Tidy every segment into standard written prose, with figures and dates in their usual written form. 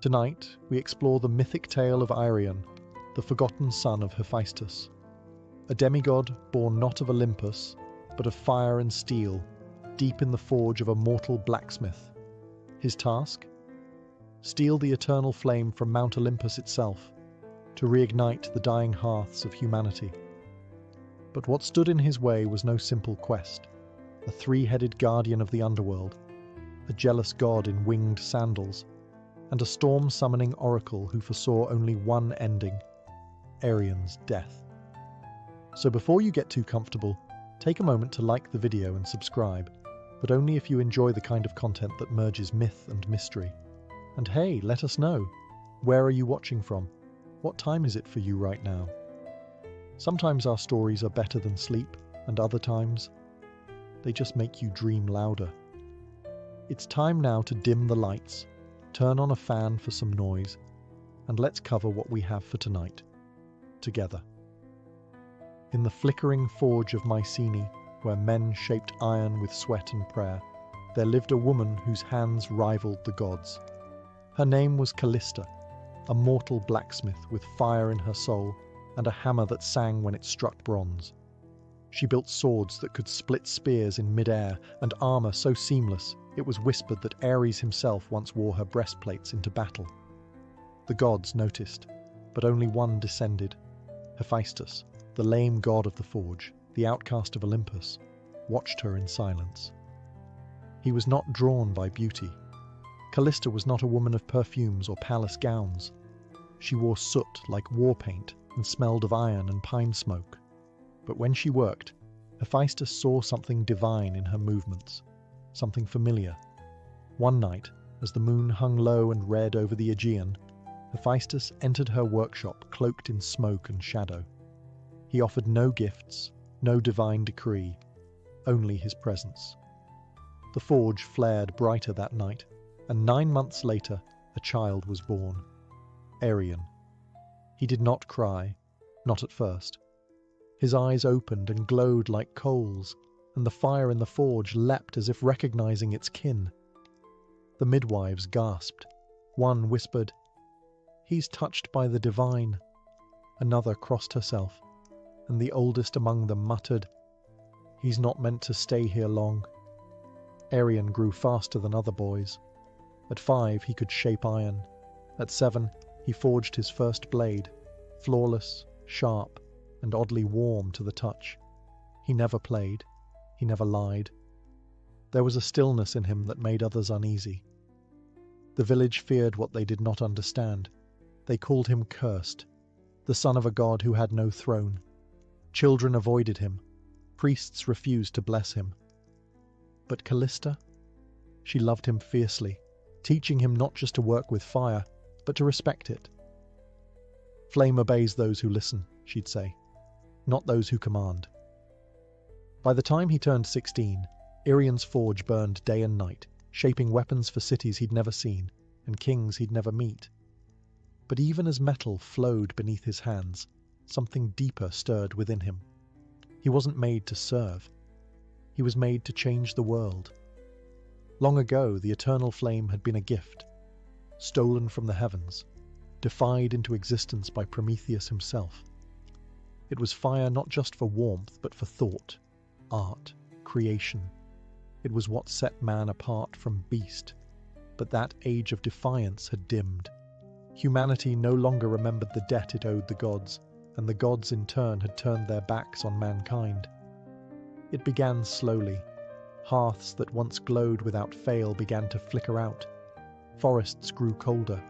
Tonight, we explore the mythic tale of Irion, the forgotten son of Hephaestus, a demigod born not of Olympus, but of fire and steel, deep in the forge of a mortal blacksmith. His task? Steal the eternal flame from Mount Olympus itself, to reignite the dying hearths of humanity. But what stood in his way was no simple quest. A three-headed guardian of the underworld, a jealous god in winged sandals, and a storm-summoning oracle who foresaw only one ending, Arion's death. So before you get too comfortable, take a moment to like the video and subscribe, but only if you enjoy the kind of content that merges myth and mystery. And hey, let us know. Where are you watching from? What time is it for you right now? Sometimes our stories are better than sleep, and other times, they just make you dream louder. It's time now to dim the lights, turn on a fan for some noise, and let's cover what we have for tonight, together. In the flickering forge of Mycenae, where men shaped iron with sweat and prayer, there lived a woman whose hands rivaled the gods. Her name was Callista, a mortal blacksmith with fire in her soul and a hammer that sang when it struck bronze. She built swords that could split spears in mid-air and armor so seamless it was whispered that Ares himself once wore her breastplates into battle. The gods noticed, but only one descended. Hephaestus, the lame god of the forge, the outcast of Olympus, watched her in silence. He was not drawn by beauty. Callista was not a woman of perfumes or palace gowns. She wore soot like war paint and smelled of iron and pine smoke. But when she worked, Hephaestus saw something divine in her movements, something familiar. One night, as the moon hung low and red over the Aegean, Hephaestus entered her workshop cloaked in smoke and shadow. He offered no gifts, no divine decree, only his presence. The forge flared brighter that night, and 9 months later, a child was born, Arion. He did not cry, not at first. His eyes opened and glowed like coals, and the fire in the forge leapt as if recognizing its kin. The midwives gasped. One whispered, "He's touched by the divine." Another crossed herself, and the oldest among them muttered, "He's not meant to stay here long." Arion grew faster than other boys. At 5, he could shape iron. At 7, he forged his first blade, flawless, sharp, and oddly warm to the touch. He never played. He never lied. There was a stillness in him that made others uneasy. The village feared what they did not understand. They called him cursed, the son of a god who had no throne. Children avoided him. Priests refused to bless him. But Callista? She loved him fiercely, teaching him not just to work with fire, but to respect it. "Flame obeys those who listen," she'd say, "not those who command." By the time he turned 16, Arion's forge burned day and night, shaping weapons for cities he'd never seen and kings he'd never meet. But even as metal flowed beneath his hands, something deeper stirred within him. He wasn't made to serve. He was made to change the world. Long ago, the eternal flame had been a gift, stolen from the heavens, defied into existence by Prometheus himself. It was fire not just for warmth, but for thought, art, creation. It was what set man apart from beast. But that age of defiance had dimmed. Humanity no longer remembered the debt it owed the gods, and the gods in turn had turned their backs on mankind. It began slowly. Hearths that once glowed without fail began to flicker out. Forests grew colder.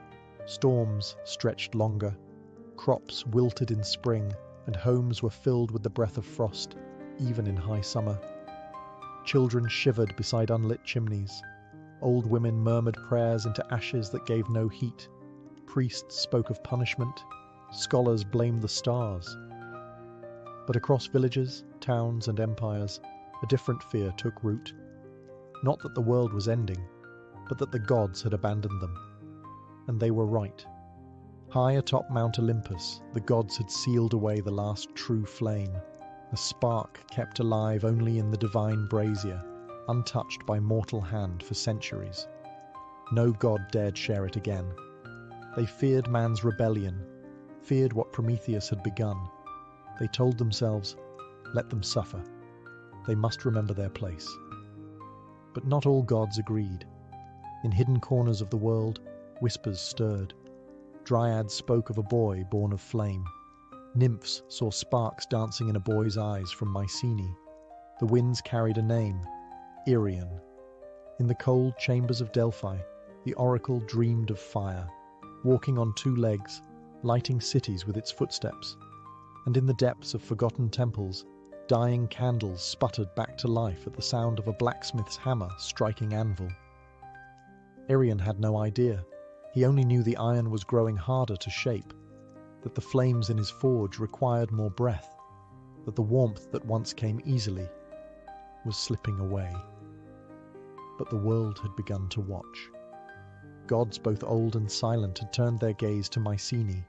Storms stretched longer. Crops wilted in spring, and homes were filled with the breath of frost, even in high summer. Children shivered beside unlit chimneys. Old women murmured prayers into ashes that gave no heat. Priests spoke of punishment. Scholars blamed the stars. But across villages, towns, and empires, a different fear took root. Not that the world was ending, but that the gods had abandoned them. And they were right. High atop Mount Olympus, the gods had sealed away the last true flame, a spark kept alive only in the divine brazier, untouched by mortal hand for centuries. No god dared share it again. They feared man's rebellion, feared what Prometheus had begun. They told themselves, let them suffer. They must remember their place. But not all gods agreed. In hidden corners of the world, whispers stirred. Dryads spoke of a boy born of flame. Nymphs saw sparks dancing in a boy's eyes from Mycenae. The winds carried a name, Irion. In the cold chambers of Delphi, the oracle dreamed of fire, walking on two legs, lighting cities with its footsteps. And in the depths of forgotten temples, dying candles sputtered back to life at the sound of a blacksmith's hammer striking anvil. Irion had no idea. He only knew the iron was growing harder to shape, that the flames in his forge required more breath, that the warmth that once came easily was slipping away. But the world had begun to watch. Gods both old and silent had turned their gaze to Mycenae.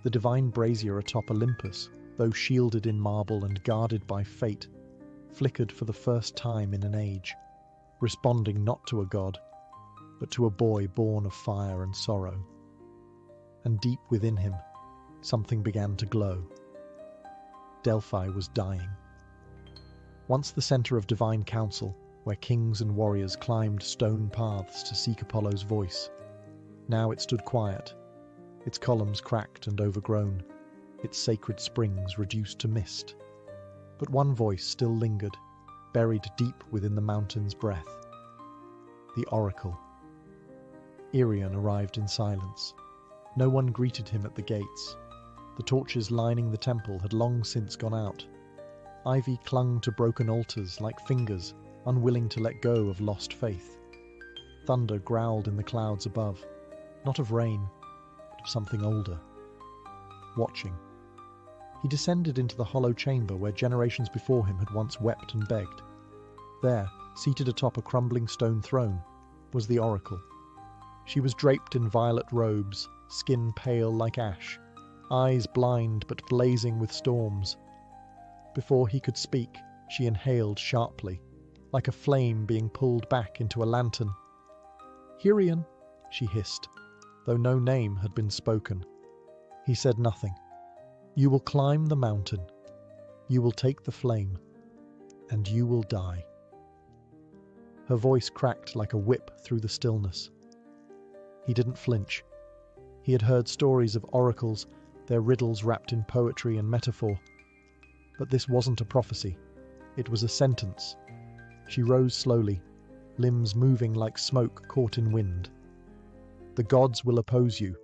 The divine brazier atop Olympus, though shielded in marble and guarded by fate, flickered for the first time in an age, responding not to a god, but to a boy born of fire and sorrow. And deep within him, something began to glow. Delphi was dying. Once the center of divine council, where kings and warriors climbed stone paths to seek Apollo's voice, now it stood quiet, its columns cracked and overgrown, its sacred springs reduced to mist. But one voice still lingered, buried deep within the mountain's breath. The oracle. Irion arrived in silence. No one greeted him at the gates. The torches lining the temple had long since gone out. Ivy clung to broken altars like fingers, unwilling to let go of lost faith. Thunder growled in the clouds above, not of rain, but of something older. Watching. He descended into the hollow chamber where generations before him had once wept and begged. There, seated atop a crumbling stone throne, was the oracle. She was draped in violet robes, skin pale like ash, eyes blind but blazing with storms. Before he could speak, she inhaled sharply, like a flame being pulled back into a lantern. "Irion," she hissed, though no name had been spoken. He said nothing. "You will climb the mountain. You will take the flame. And you will die." Her voice cracked like a whip through the stillness. He didn't flinch. He had heard stories of oracles, their riddles wrapped in poetry and metaphor. But this wasn't a prophecy. It was a sentence. She rose slowly, limbs moving like smoke caught in wind. "The gods will oppose you.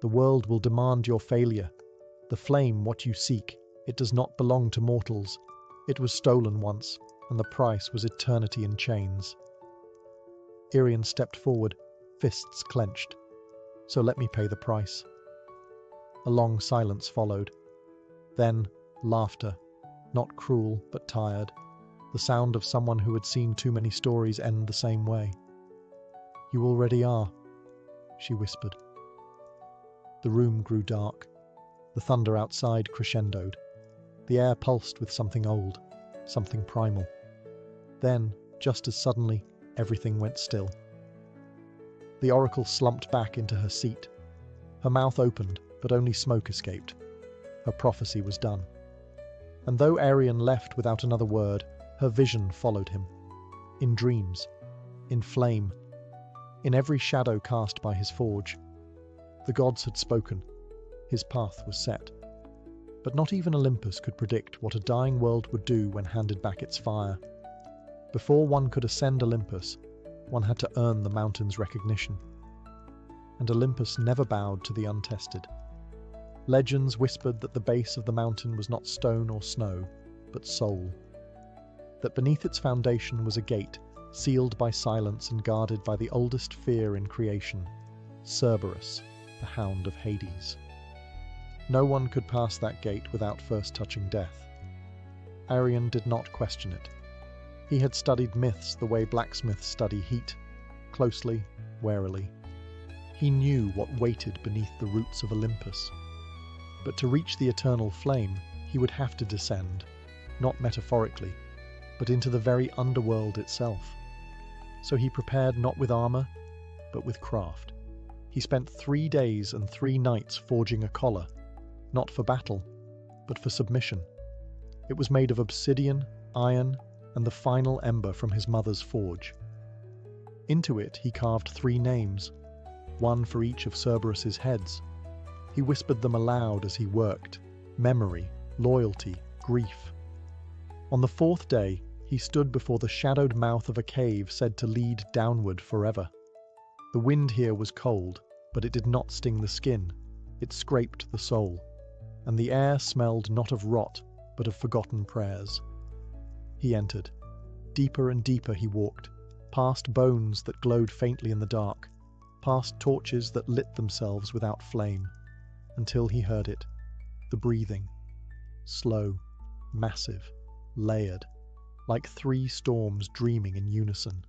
The world will demand your failure. The flame, what you seek, it does not belong to mortals. It was stolen once, and the price was eternity in chains." Irion stepped forward, fists clenched. "So let me pay the price." A long silence followed. Then, laughter, not cruel but tired, the sound of someone who had seen too many stories end the same way. "You already are," she whispered. The room grew dark. The thunder outside crescendoed. The air pulsed with something old, something primal. Then, just as suddenly, everything went still. The oracle slumped back into her seat. Her mouth opened, but only smoke escaped. Her prophecy was done. And though Irion left without another word, her vision followed him. In dreams, in flame, in every shadow cast by his forge. The gods had spoken. His path was set. But not even Olympus could predict what a dying world would do when handed back its fire. Before one could ascend Olympus, one had to earn the mountain's recognition. And Olympus never bowed to the untested. Legends whispered that the base of the mountain was not stone or snow, but soul. That beneath its foundation was a gate, sealed by silence and guarded by the oldest fear in creation, Cerberus, the hound of Hades. No one could pass that gate without first touching death. Irion did not question it. He had studied myths the way blacksmiths study heat, closely, warily. He knew what waited beneath the roots of Olympus. But to reach the eternal flame, he would have to descend, not metaphorically, but into the very underworld itself. So he prepared not with armor, but with craft. He spent 3 days and 3 nights forging a collar, not for battle, but for submission. It was made of obsidian, iron, and the final ember from his mother's forge. Into it he carved 3 names, one for each of Cerberus's heads. He whispered them aloud as he worked: memory, loyalty, grief. On the 4th day, he stood before the shadowed mouth of a cave said to lead downward forever. The wind here was cold, but it did not sting the skin. It scraped the soul, and the air smelled not of rot, but of forgotten prayers. He entered. Deeper and deeper he walked, past bones that glowed faintly in the dark, past torches that lit themselves without flame, until he heard it, the breathing, slow, massive, layered, like 3 storms dreaming in unison.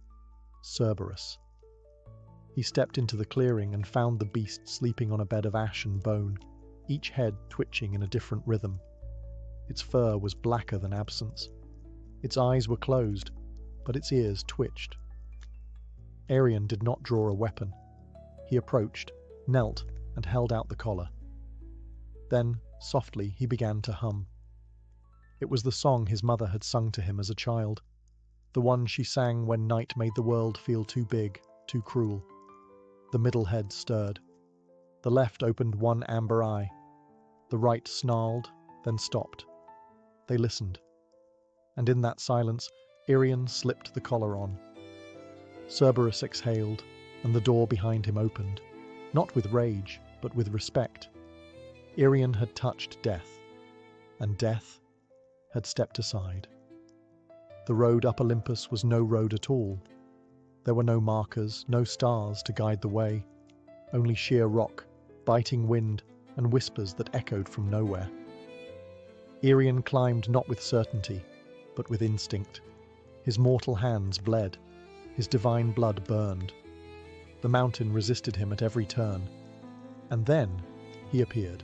Cerberus. He stepped into the clearing and found the beast sleeping on a bed of ash and bone, each head twitching in a different rhythm. Its fur was blacker than absence. Its eyes were closed, but its ears twitched. Arian did not draw a weapon. He approached, knelt, and held out the collar. Then, softly, he began to hum. It was the song his mother had sung to him as a child, the one she sang when night made the world feel too big, too cruel. The middle head stirred. The left opened one amber eye. The right snarled, then stopped. They listened. And in that silence, Arian slipped the collar on. Cerberus exhaled, and the door behind him opened, not with rage, but with respect. Arian had touched death, and death had stepped aside. The road up Olympus was no road at all. There were no markers, no stars to guide the way, only sheer rock, biting wind, and whispers that echoed from nowhere. Arian climbed not with certainty, but with instinct. His mortal hands bled. His divine blood burned. The mountain resisted him at every turn. And then he appeared,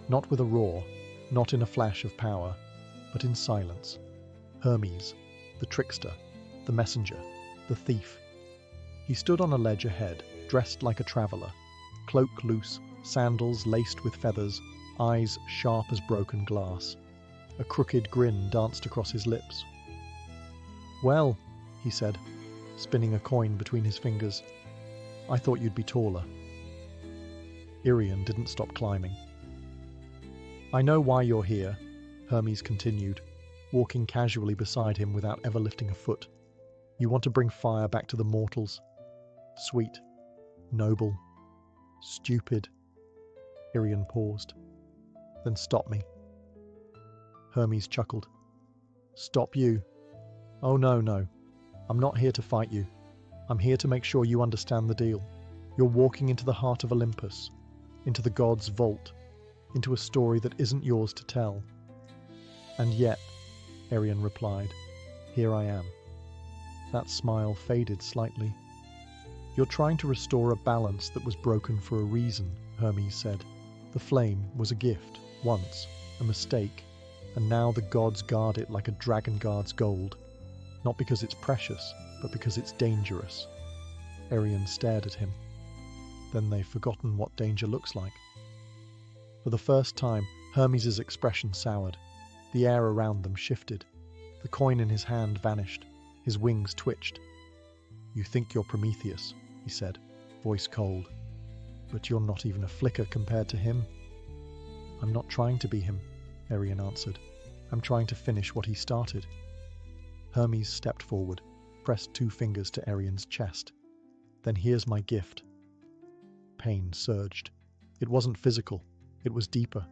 not with a roar, not in a flash of power, but in silence. Hermes, the trickster, the messenger, the thief. He stood on a ledge ahead, dressed like a traveller, cloak loose, sandals laced with feathers, eyes sharp as broken glass. A crooked grin danced across his lips. "Well," he said, spinning a coin between his fingers, "I thought you'd be taller." Arian didn't stop climbing. "I know why you're here," Hermes continued, walking casually beside him without ever lifting a foot. "You want to bring fire back to the mortals. Sweet, noble, stupid." Arian paused. "Then stop me." Hermes chuckled. "Stop you? Oh no. I'm not here to fight you. I'm here to make sure you understand the deal. You're walking into the heart of Olympus, into the gods' vault, into a story that isn't yours to tell. And yet," Arian replied, "here I am." That smile faded slightly. "You're trying to restore a balance that was broken for a reason," Hermes said. "The flame was a gift, once, a mistake, and now the gods guard it like a dragon guards gold. Not because it's precious, but because it's dangerous." Arian stared at him. Then they've forgotten what danger looks like. For the first time, Hermes' expression soured. The air around them shifted. The coin in his hand vanished. His wings twitched. "You think you're Prometheus," he said, voice cold. "But you're not even a flicker compared to him." "I'm not trying to be him," Arian answered. "I'm trying to finish what he started." Hermes stepped forward, pressed 2 fingers to Arian's chest. "Then here's my gift." Pain surged. It wasn't physical. It was deeper.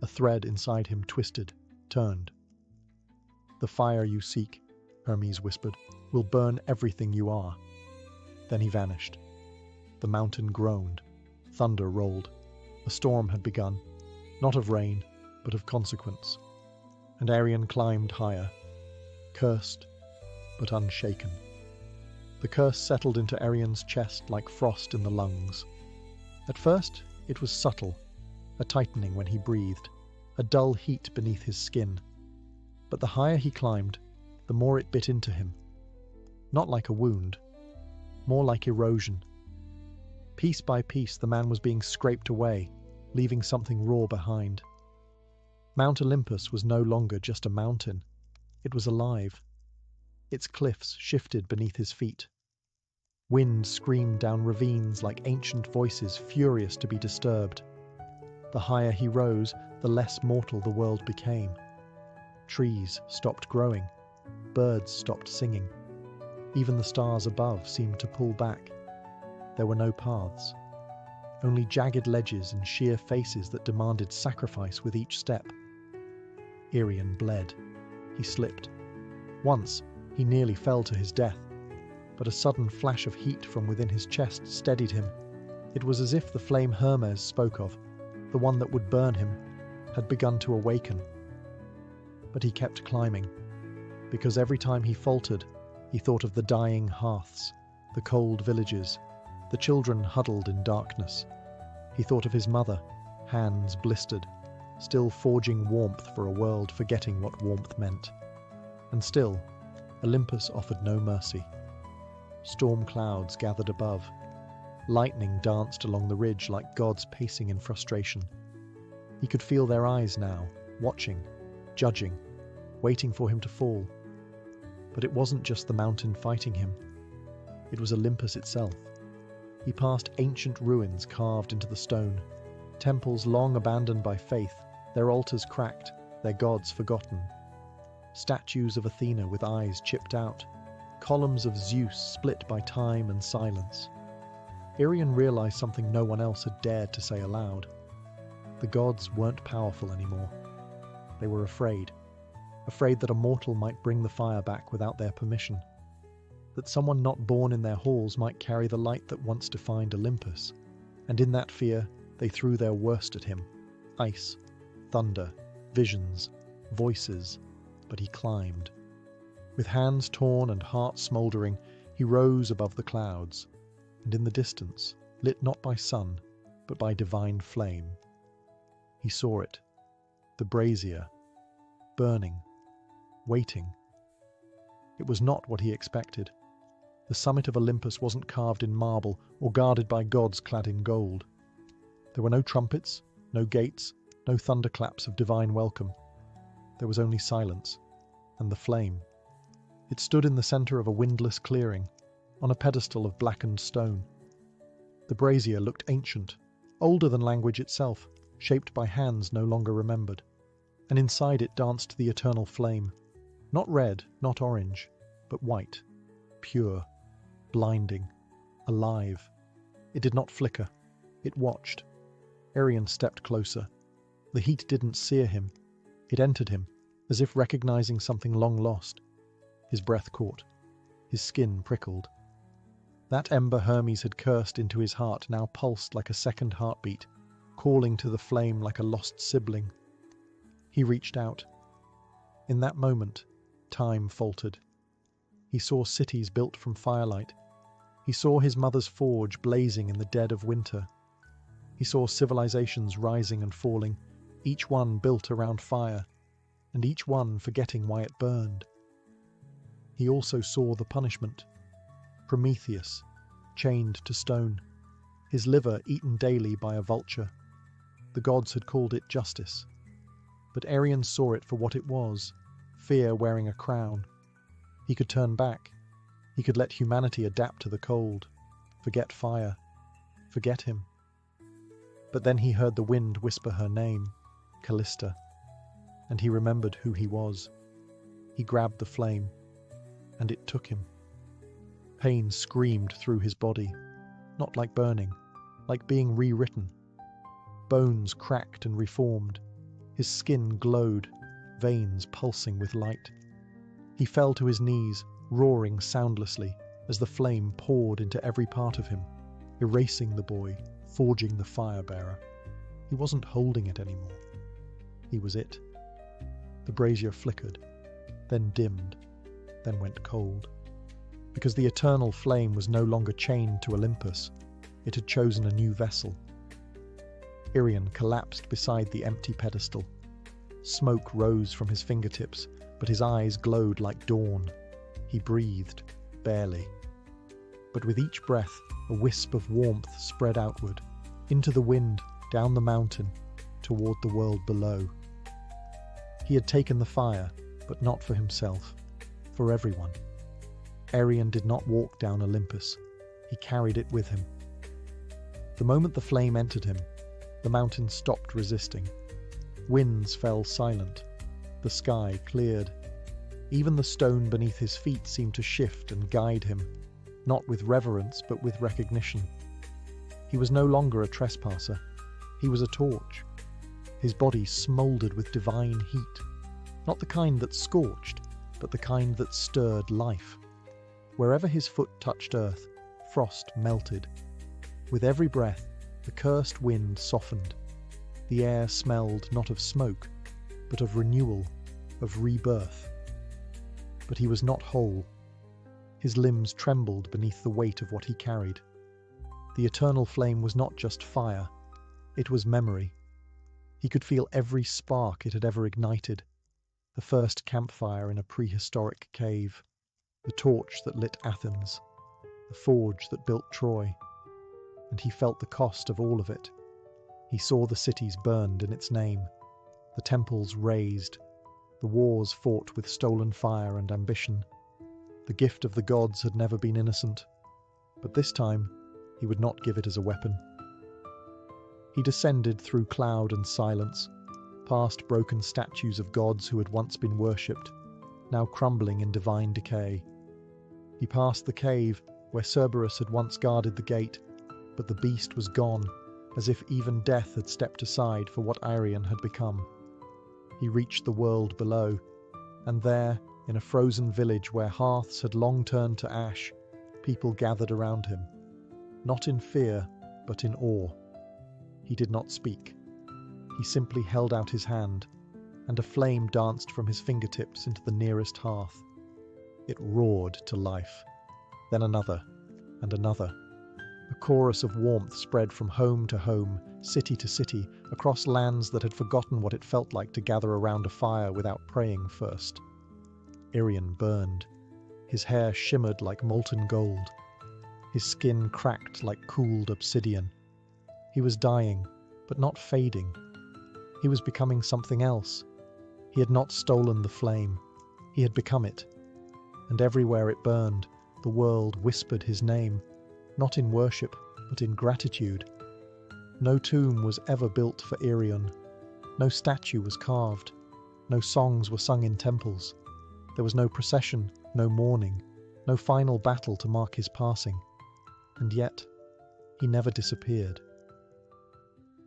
A thread inside him twisted, turned. "The fire you seek," Hermes whispered, "will burn everything you are." Then he vanished. The mountain groaned. Thunder rolled. A storm had begun, not of rain, but of consequence. And Arian climbed higher, cursed, but unshaken. The curse settled into Arian's chest like frost in the lungs. At first, it was subtle, a tightening when he breathed, a dull heat beneath his skin. But the higher he climbed, the more it bit into him. Not like a wound, more like erosion. Piece by piece, the man was being scraped away, leaving something raw behind. Mount Olympus was no longer just a mountain. It was alive. Its cliffs shifted beneath his feet. Wind screamed down ravines like ancient voices furious to be disturbed. The higher he rose, the less mortal the world became. Trees stopped growing. Birds stopped singing. Even the stars above seemed to pull back. There were no paths. Only jagged ledges and sheer faces that demanded sacrifice with each step. Irian bled. He slipped. Once, he nearly fell to his death, but a sudden flash of heat from within his chest steadied him. It was as if the flame Hermes spoke of, the one that would burn him, had begun to awaken. But he kept climbing, because every time he faltered, he thought of the dying hearths, the cold villages, the children huddled in darkness. He thought of his mother, hands blistered, still forging warmth for a world forgetting what warmth meant. And still, Olympus offered no mercy. Storm clouds gathered above. Lightning danced along the ridge like gods pacing in frustration. He could feel their eyes now, watching, judging, waiting for him to fall. But it wasn't just the mountain fighting him. It was Olympus itself. He passed ancient ruins carved into the stone, temples long abandoned by faith, their altars cracked, their gods forgotten. Statues of Athena with eyes chipped out, columns of Zeus split by time and silence. Irian realized something no one else had dared to say aloud. The gods weren't powerful anymore. They were afraid that a mortal might bring the fire back without their permission, that someone not born in their halls might carry the light that once defined Olympus, and in that fear they threw their worst at him. Ice, thunder, visions, voices, but he climbed. With hands torn and heart smouldering, he rose above the clouds, and in the distance, lit not by sun, but by divine flame, he saw it, the brazier, burning, waiting. It was not what he expected. The summit of Olympus wasn't carved in marble or guarded by gods clad in gold. There were no trumpets, no gates, no thunderclaps of divine welcome. There was only silence, and the flame. It stood in the center of a windless clearing, on a pedestal of blackened stone. The brazier looked ancient, older than language itself, shaped by hands no longer remembered. And inside it danced the eternal flame, not red, not orange, but white, pure, blinding, alive. It did not flicker. It watched. Irian stepped closer. The heat didn't sear him. It entered him, as if recognizing something long lost. His breath caught. His skin prickled. That ember Hermes had cursed into his heart now pulsed like a second heartbeat, calling to the flame like a lost sibling. He reached out. In that moment, time faltered. He saw cities built from firelight. He saw his mother's forge blazing in the dead of winter. He saw civilizations rising and falling, each one built around fire, and each one forgetting why it burned. He also saw the punishment. Prometheus, chained to stone, his liver eaten daily by a vulture. The gods had called it justice. But Irian saw it for what it was, fear wearing a crown. He could turn back. He could let humanity adapt to the cold, forget fire, forget him. But then he heard the wind whisper her name, Callista, and he remembered who he was. He grabbed the flame, and it took him. Pain screamed through his body, not like burning, like being rewritten. Bones cracked and reformed. His skin glowed, veins pulsing with light. He fell to his knees, roaring soundlessly, as the flame poured into every part of him, erasing the boy, forging the fire-bearer. He wasn't holding it anymore. He was it. The brazier flickered, then dimmed, then went cold. Because the eternal flame was no longer chained to Olympus, it had chosen a new vessel. Irian collapsed beside the empty pedestal. Smoke rose from his fingertips, but his eyes glowed like dawn. He breathed, barely. but with each breath, a wisp of warmth spread outward, into the wind, down the mountain, toward the world below. He had taken the fire, but not for himself, for everyone. Arion did not walk down Olympus, he carried it with him. The moment the flame entered him, the mountain stopped resisting. Winds fell silent, the sky cleared. Even the stone beneath his feet seemed to shift and guide him, not with reverence but with recognition. He was no longer a trespasser, he was a torch. His body smouldered with divine heat, not the kind that scorched, but the kind that stirred life. Wherever his foot touched earth, frost melted. With every breath, the cursed wind softened. The air smelled not of smoke, but of renewal, of rebirth. But he was not whole. His limbs trembled beneath the weight of what he carried. The eternal flame was not just fire, it was memory. He could feel every spark it had ever ignited. The first campfire in a prehistoric cave, the torch that lit Athens, the forge that built Troy. And he felt the cost of all of it. He saw the cities burned in its name, the temples razed, the wars fought with stolen fire and ambition. The gift of the gods had never been innocent, but this time he would not give it as a weapon. He descended through cloud and silence, past broken statues of gods who had once been worshipped, now crumbling in divine decay. He passed the cave where Cerberus had once guarded the gate, but the beast was gone, as if even death had stepped aside for what Arion had become. He reached the world below, and there, in a frozen village where hearths had long turned to ash, people gathered around him, not in fear, but in awe. He did not speak. He simply held out his hand, and a flame danced from his fingertips into the nearest hearth. It roared to life. Then another, and another. A chorus of warmth spread from home to home, city to city, across lands that had forgotten what it felt like to gather around a fire without praying first. Arion burned. His hair shimmered like molten gold. His skin cracked like cooled obsidian. He was dying, but not fading. He was becoming something else. He had not stolen the flame. He had become it. And everywhere it burned, the world whispered his name, not in worship, but in gratitude. No tomb was ever built for Arion. No statue was carved. No songs were sung in temples. There was no procession, no mourning, no final battle to mark his passing. And yet, he never disappeared.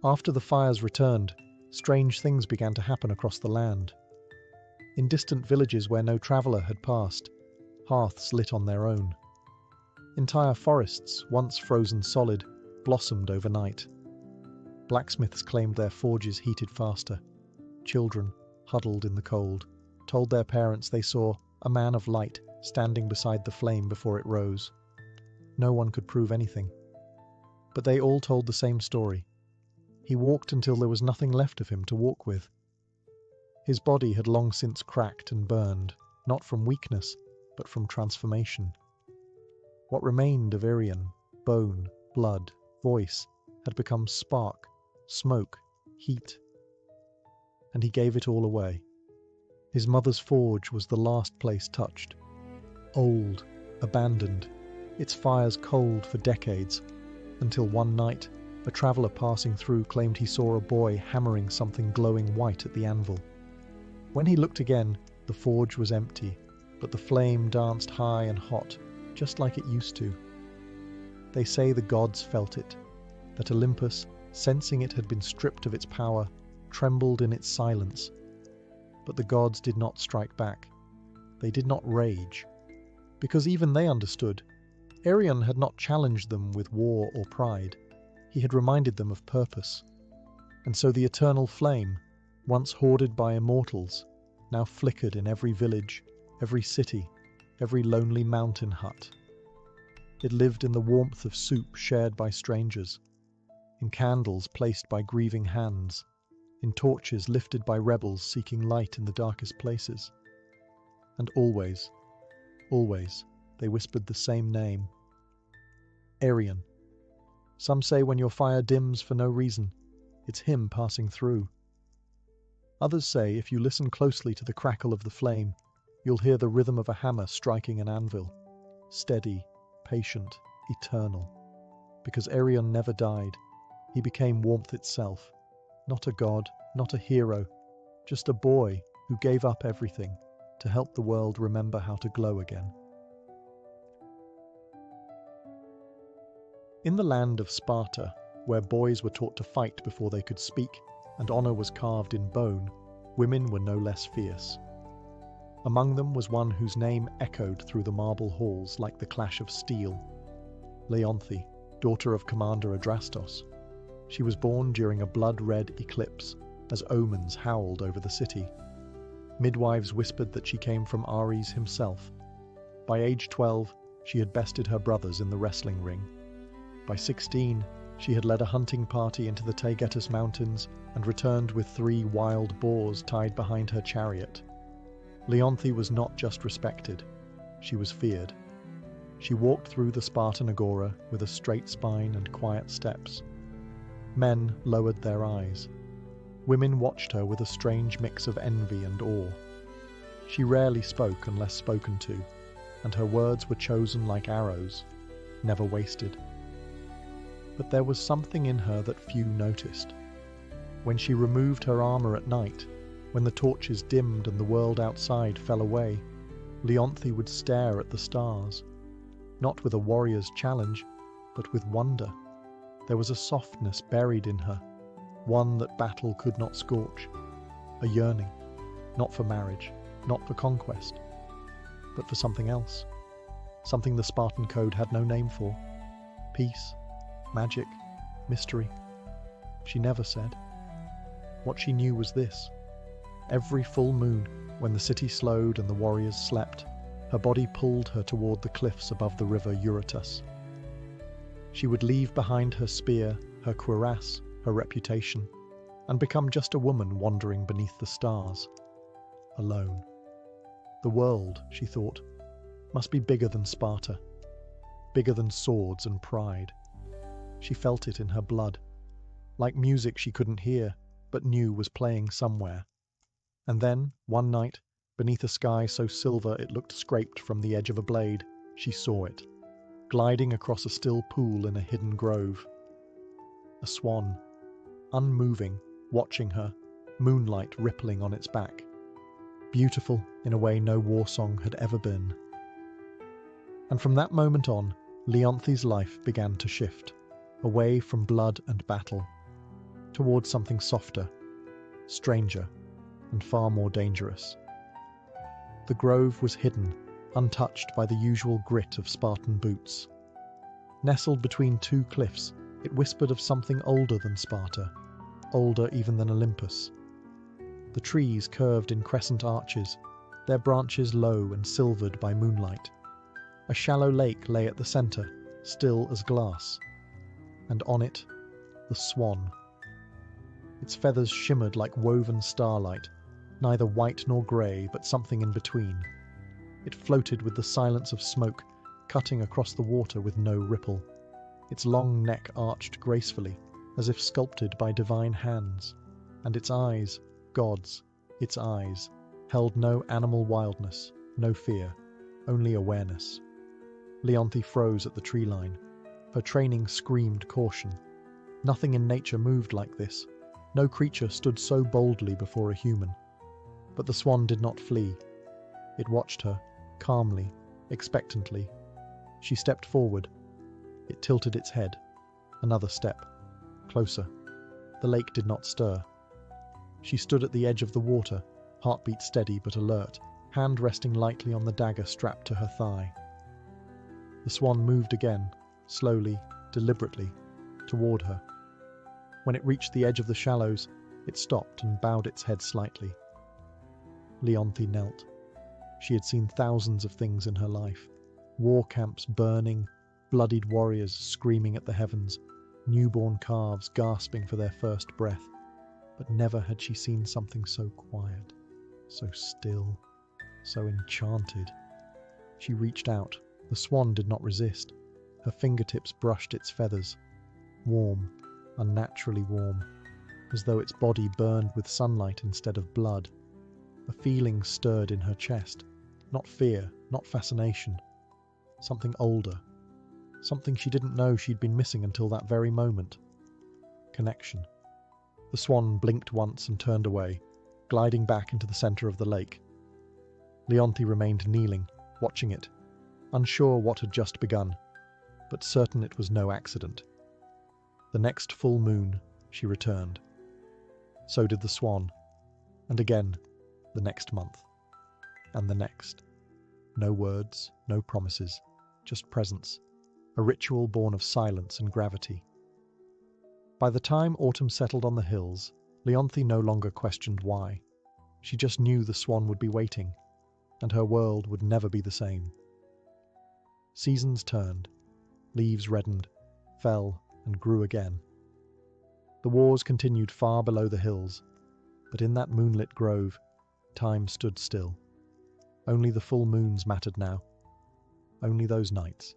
After the fires returned, strange things began to happen across the land. In distant villages where no traveller had passed, hearths lit on their own. Entire forests, once frozen solid, blossomed overnight. Blacksmiths claimed their forges heated faster. Children, huddled in the cold, told their parents they saw a man of light standing beside the flame before it rose. No one could prove anything. But they all told the same story. He walked until there was nothing left of him to walk with. His body had long since cracked and burned, not from weakness, but from transformation. What remained of Arion, bone, blood, voice, had become spark, smoke, heat. And he gave it all away. His mother's forge was the last place touched. Old, abandoned, its fires cold for decades, until one night, a traveller passing through claimed he saw a boy hammering something glowing white at the anvil. When he looked again, the forge was empty, but the flame danced high and hot, just like it used to. They say the gods felt it, that Olympus, sensing it had been stripped of its power, trembled in its silence. But the gods did not strike back. They did not rage, because even they understood. Arion had not challenged them with war or pride. He had reminded them of purpose. And so the eternal flame, once hoarded by immortals, now flickered in every village, every city, every lonely mountain hut. It lived in the warmth of soup shared by strangers, in candles placed by grieving hands, in torches lifted by rebels seeking light in the darkest places. And always, always, they whispered the same name, Arion. Some say when your fire dims for no reason, it's him passing through. Others say if you listen closely to the crackle of the flame, you'll hear the rhythm of a hammer striking an anvil. Steady, patient, eternal. Because Arion never died, he became warmth itself. Not a god, not a hero, just a boy who gave up everything to help the world remember how to glow again. In the land of Sparta, where boys were taught to fight before they could speak, and honor was carved in bone, women were no less fierce. Among them was one whose name echoed through the marble halls like the clash of steel. Leonthe, daughter of Commander Adrastos. She was born during a blood-red eclipse, as omens howled over the city. Midwives whispered that she came from Ares himself. By age 12, she had bested her brothers in the wrestling ring. By 16, she had led a hunting party into the Taygetus Mountains and returned with 3 wild boars tied behind her chariot. Leonthe was not just respected, she was feared. She walked through the Spartan agora with a straight spine and quiet steps. Men lowered their eyes. Women watched her with a strange mix of envy and awe. She rarely spoke unless spoken to, and her words were chosen like arrows, never wasted. But there was something in her that few noticed. When she removed her armor at night, when the torches dimmed and the world outside fell away, Leonthe would stare at the stars, not with a warrior's challenge, but with wonder. There was a softness buried in her, one that battle could not scorch, a yearning, not for marriage, not for conquest, but for something else, something the Spartan code had no name for. Peace, magic, mystery. She never said. What she knew was this. Every full moon, when the city slowed and the warriors slept, her body pulled her toward the cliffs above the river Eurotas. She would leave behind her spear, her cuirass, her reputation, and become just a woman wandering beneath the stars, alone. The world, she thought, must be bigger than Sparta, bigger than swords and pride. She felt it in her blood, like music she couldn't hear, but knew was playing somewhere. And then, one night, beneath a sky so silver it looked scraped from the edge of a blade, she saw it, gliding across a still pool in a hidden grove. A swan, unmoving, watching her, moonlight rippling on its back. Beautiful in a way no war song had ever been. And from that moment on, Leonthe's life began to shift, away from blood and battle, towards something softer, stranger, and far more dangerous. The grove was hidden, untouched by the usual grit of Spartan boots. Nestled between 2 cliffs, it whispered of something older than Sparta, older even than Olympus. The trees curved in crescent arches, their branches low and silvered by moonlight. A shallow lake lay at the centre, still as glass, and on it, the swan. Its feathers shimmered like woven starlight, neither white nor grey, but something in between. It floated with the silence of smoke, cutting across the water with no ripple. Its long neck arched gracefully, as if sculpted by divine hands, and its eyes, God's, its eyes, held no animal wildness, no fear, only awareness. Leonthe froze at the tree line. Her training screamed caution. Nothing in nature moved like this. No creature stood so boldly before a human. But the swan did not flee. It watched her, calmly, expectantly. She stepped forward. It tilted its head. Another step. Closer. The lake did not stir. She stood at the edge of the water, heartbeat steady but alert, hand resting lightly on the dagger strapped to her thigh. The swan moved again, slowly, deliberately, toward her. When it reached the edge of the shallows, it stopped and bowed its head slightly. Leonthe knelt. She had seen thousands of things in her life. War camps burning, bloodied warriors screaming at the heavens, newborn calves gasping for their first breath. But never had she seen something so quiet, so still, so enchanted. She reached out. The swan did not resist. Her fingertips brushed its feathers, warm, unnaturally warm, as though its body burned with sunlight instead of blood. A feeling stirred in her chest, not fear, not fascination, something older, something she didn't know she'd been missing until that very moment. Connection. The swan blinked once and turned away, gliding back into the center of the lake. Leonti remained kneeling, watching it, unsure what had just begun, but certain it was no accident. The next full moon, she returned. So did the swan, and again, the next month, and the next. No words, no promises, just presence, a ritual born of silence and gravity. By the time autumn settled on the hills, Leonti no longer questioned why. She just knew the swan would be waiting, and her world would never be the same. Seasons turned, leaves reddened, fell, and grew again. The wars continued far below the hills, but in that moonlit grove, time stood still. Only the full moons mattered now. Only those nights.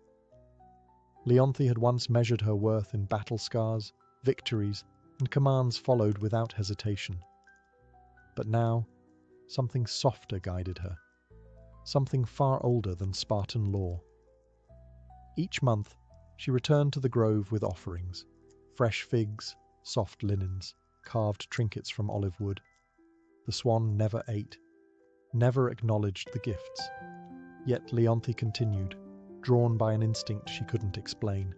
Leonti had once measured her worth in battle scars, victories, and commands followed without hesitation. But now, something softer guided her. Something far older than Spartan law. Each month, she returned to the grove with offerings. Fresh figs, soft linens, carved trinkets from olive wood. The swan never ate, never acknowledged the gifts. Yet Leonti continued, drawn by an instinct she couldn't explain.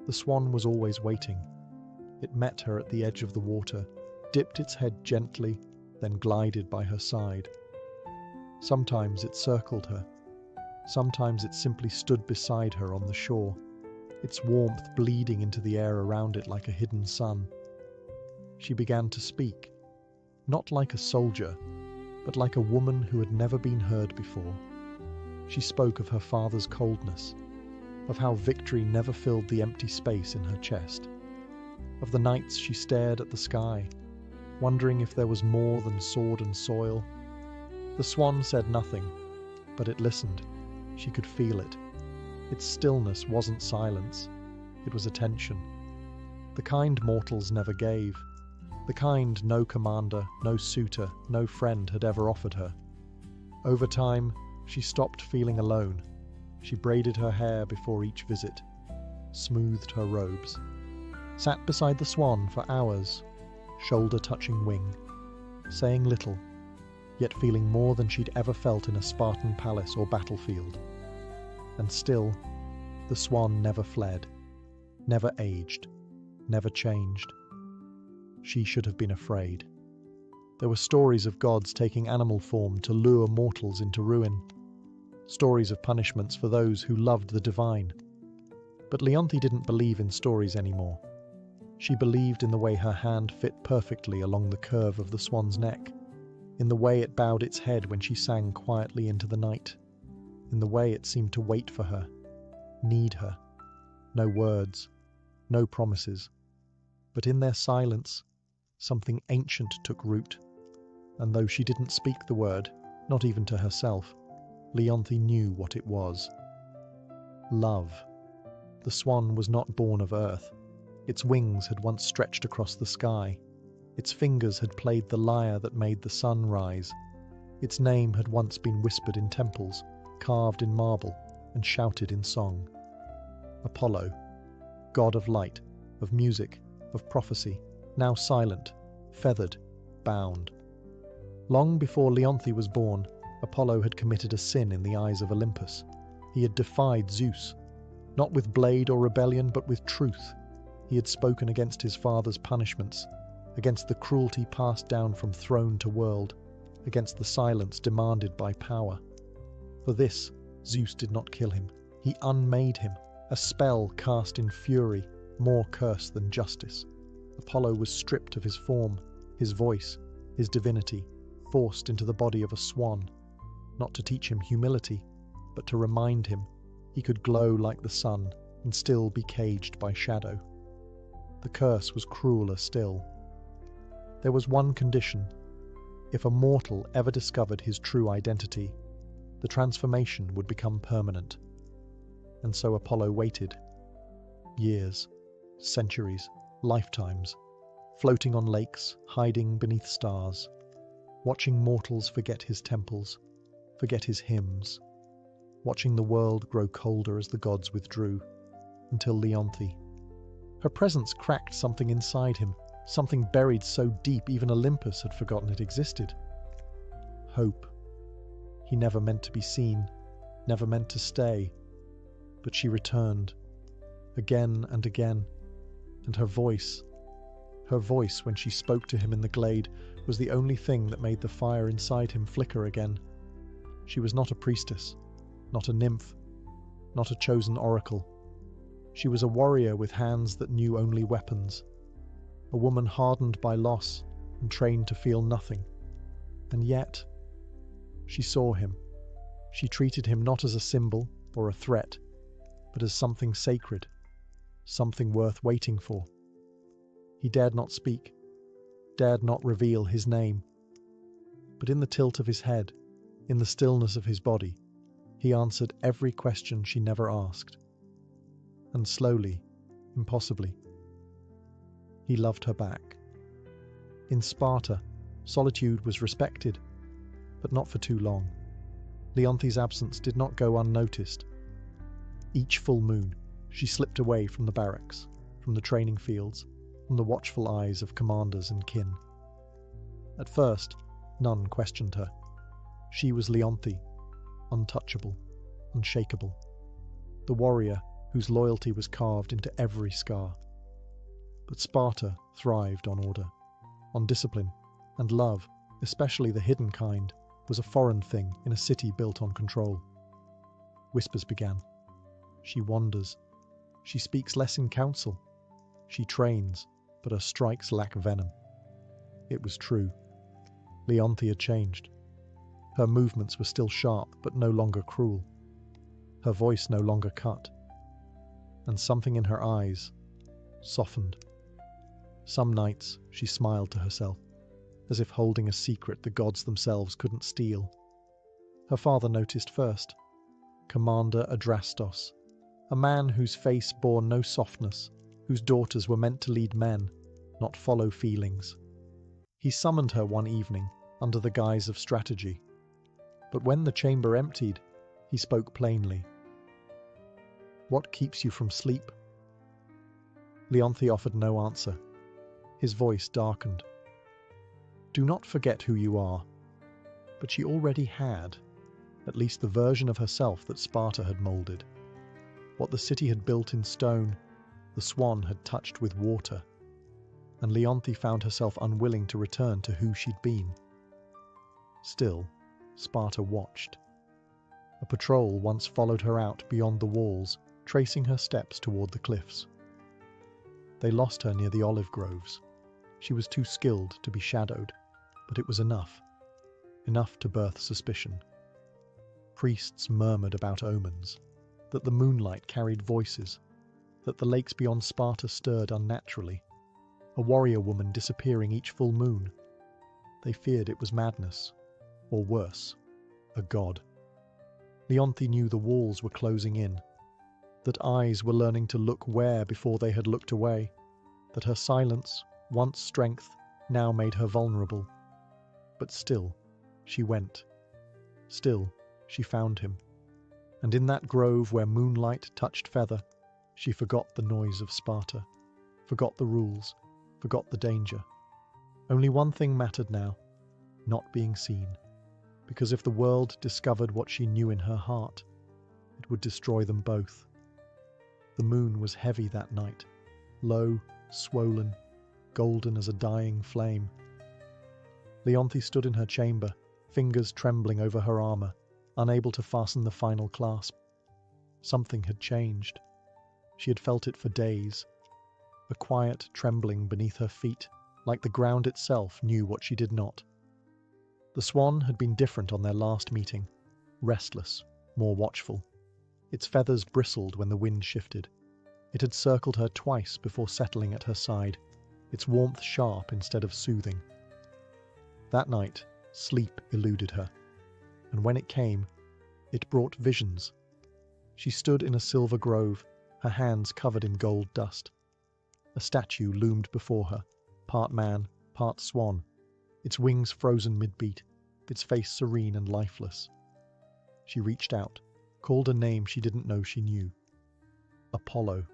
The swan was always waiting. It met her at the edge of the water, dipped its head gently, then glided by her side. Sometimes it circled her. Sometimes it simply stood beside her on the shore, its warmth bleeding into the air around it like a hidden sun. She began to speak, not like a soldier, but like a woman who had never been heard before. She spoke of her father's coldness, of how victory never filled the empty space in her chest, of the nights she stared at the sky, wondering if there was more than sword and soil. The swan said nothing, but it listened. She could feel it. Its stillness wasn't silence, it was attention. The kind mortals never gave, the kind no commander, no suitor, no friend had ever offered her. Over time, she stopped feeling alone. She braided her hair before each visit, smoothed her robes, sat beside the swan for hours, shoulder touching wing, saying little, yet feeling more than she'd ever felt in a Spartan palace or battlefield. And still, the swan never fled, never aged, never changed. She should have been afraid. There were stories of gods taking animal form to lure mortals into ruin, stories of punishments for those who loved the divine. But Leonti didn't believe in stories anymore. She believed in the way her hand fit perfectly along the curve of the swan's neck, in the way it bowed its head when she sang quietly into the night, in the way it seemed to wait for her, need her. No words, no promises. But in their silence, something ancient took root, and though she didn't speak the word, not even to herself, Leonti knew what it was. Love. The swan was not born of earth. Its wings had once stretched across the sky. Its fingers had played the lyre that made the sun rise. Its name had once been whispered in temples, carved in marble, and shouted in song. Apollo, god of light, of music, of prophecy, now silent, feathered, bound. Long before Leonti was born, Apollo had committed a sin in the eyes of Olympus. He had defied Zeus, not with blade or rebellion, but with truth. He had spoken against his father's punishments, against the cruelty passed down from throne to world, against the silence demanded by power. For this, Zeus did not kill him. He unmade him, a spell cast in fury, more curse than justice. Apollo was stripped of his form, his voice, his divinity, forced into the body of a swan, not to teach him humility, but to remind him he could glow like the sun and still be caged by shadow. The curse was crueler still. There was one condition. If a mortal ever discovered his true identity, the transformation would become permanent. And so Apollo waited. Years, centuries, lifetimes, floating on lakes, hiding beneath stars, watching mortals forget his temples, forget his hymns, watching the world grow colder as the gods withdrew, until Leonthe. Her presence cracked something inside him, something buried so deep even Olympus had forgotten it existed. Hope. He never meant to be seen, never meant to stay, but she returned, again and again, and her voice when she spoke to him in the glade, was the only thing that made the fire inside him flicker again. She was not a priestess, not a nymph, not a chosen oracle. She was a warrior with hands that knew only weapons, a woman hardened by loss and trained to feel nothing. And yet, she saw him. She treated him not as a symbol or a threat, but as something sacred, something worth waiting for. He dared not speak, dared not reveal his name. But in the tilt of his head, in the stillness of his body, he answered every question she never asked. And slowly, impossibly, he loved her back. In Sparta, solitude was respected, but not for too long. Leonthe's absence did not go unnoticed. Each full moon, she slipped away from the barracks, from the training fields, from the watchful eyes of commanders and kin. At first, none questioned her. She was Leonthe, untouchable, unshakable, the warrior whose loyalty was carved into every scar. But Sparta thrived on order, on discipline, and love, especially the hidden kind, was a foreign thing in a city built on control. Whispers began. She wanders. She speaks less in council. She trains, but her strikes lack venom. It was true. Leonthe had changed. Her movements were still sharp, but no longer cruel. Her voice no longer cut. And something in her eyes softened. Some nights she smiled to herself, as if holding a secret the gods themselves couldn't steal. Her father noticed first. Commander Adrastos, a man whose face bore no softness, whose daughters were meant to lead men, not follow feelings. He summoned her one evening under the guise of strategy. But when the chamber emptied, he spoke plainly. "What keeps you from sleep?" Leonthe offered no answer. His voice darkened. "Do not forget who you are." But she already had, at least the version of herself that Sparta had moulded. What the city had built in stone, the swan had touched with water. And Leonthe found herself unwilling to return to who she'd been. Still, Sparta watched. A patrol once followed her out beyond the walls, tracing her steps toward the cliffs. They lost her near the olive groves. She was too skilled to be shadowed, but it was enough to birth suspicion. Priests murmured about omens, that the moonlight carried voices, that the lakes beyond Sparta stirred unnaturally, a warrior woman disappearing each full moon. They feared it was madness, or worse, a god. Leonthe knew the walls were closing in, that eyes were learning to look where before they had looked away, that her silence, once strength, now made her vulnerable. But still, she went. Still, she found him. And in that grove where moonlight touched feather, she forgot the noise of Sparta, forgot the rules, forgot the danger. Only one thing mattered now, not being seen. Because if the world discovered what she knew in her heart, it would destroy them both. The moon was heavy that night, low, swollen, golden as a dying flame. Leonthe stood in her chamber, fingers trembling over her armor, unable to fasten the final clasp. Something had changed. She had felt it for days. A quiet trembling beneath her feet, like the ground itself knew what she did not. The swan had been different on their last meeting, restless, more watchful. Its feathers bristled when the wind shifted. It had circled her twice before settling at her side, its warmth sharp instead of soothing. That night, sleep eluded her, and when it came, it brought visions. She stood in a silver grove, her hands covered in gold dust. A statue loomed before her, part man, part swan, its wings frozen mid-beat, its face serene and lifeless. She reached out, called a name she didn't know she knew. Apollo.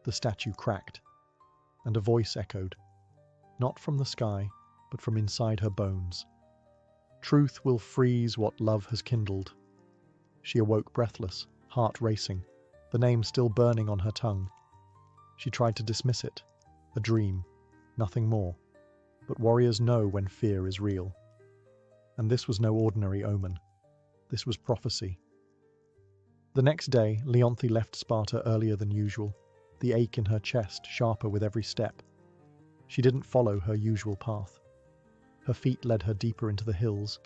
The statue cracked, and a voice echoed, not from the sky, but from inside her bones. Truth will freeze what love has kindled. She awoke breathless, heart racing, the name still burning on her tongue. She tried to dismiss it, a dream, nothing more. But warriors know when fear is real. And this was no ordinary omen. This was prophecy. The next day, Leonthe left Sparta earlier than usual, the ache in her chest sharper with every step. She didn't follow her usual path. Her feet led her deeper into the hills,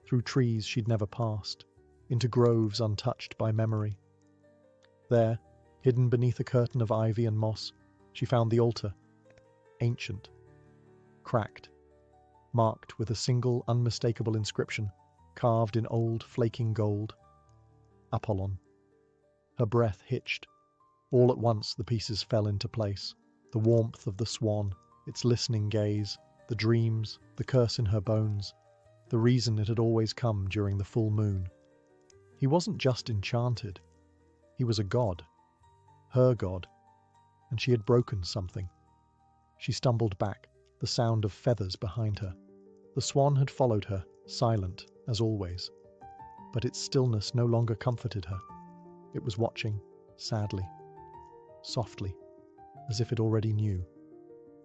through trees she'd never passed, into groves untouched by memory. There, hidden beneath a curtain of ivy and moss, she found the altar, ancient, cracked, marked with a single unmistakable inscription, carved in old flaking gold. Apollon. Her breath hitched. All at once the pieces fell into place. The warmth of the swan, its listening gaze, the dreams, the curse in her bones, the reason it had always come during the full moon. He wasn't just enchanted. He was a god. Her god. And she had broken something. She stumbled back, the sound of feathers behind her. The swan had followed her, silent, as always. But its stillness no longer comforted her. It was watching, sadly, softly, as if it already knew,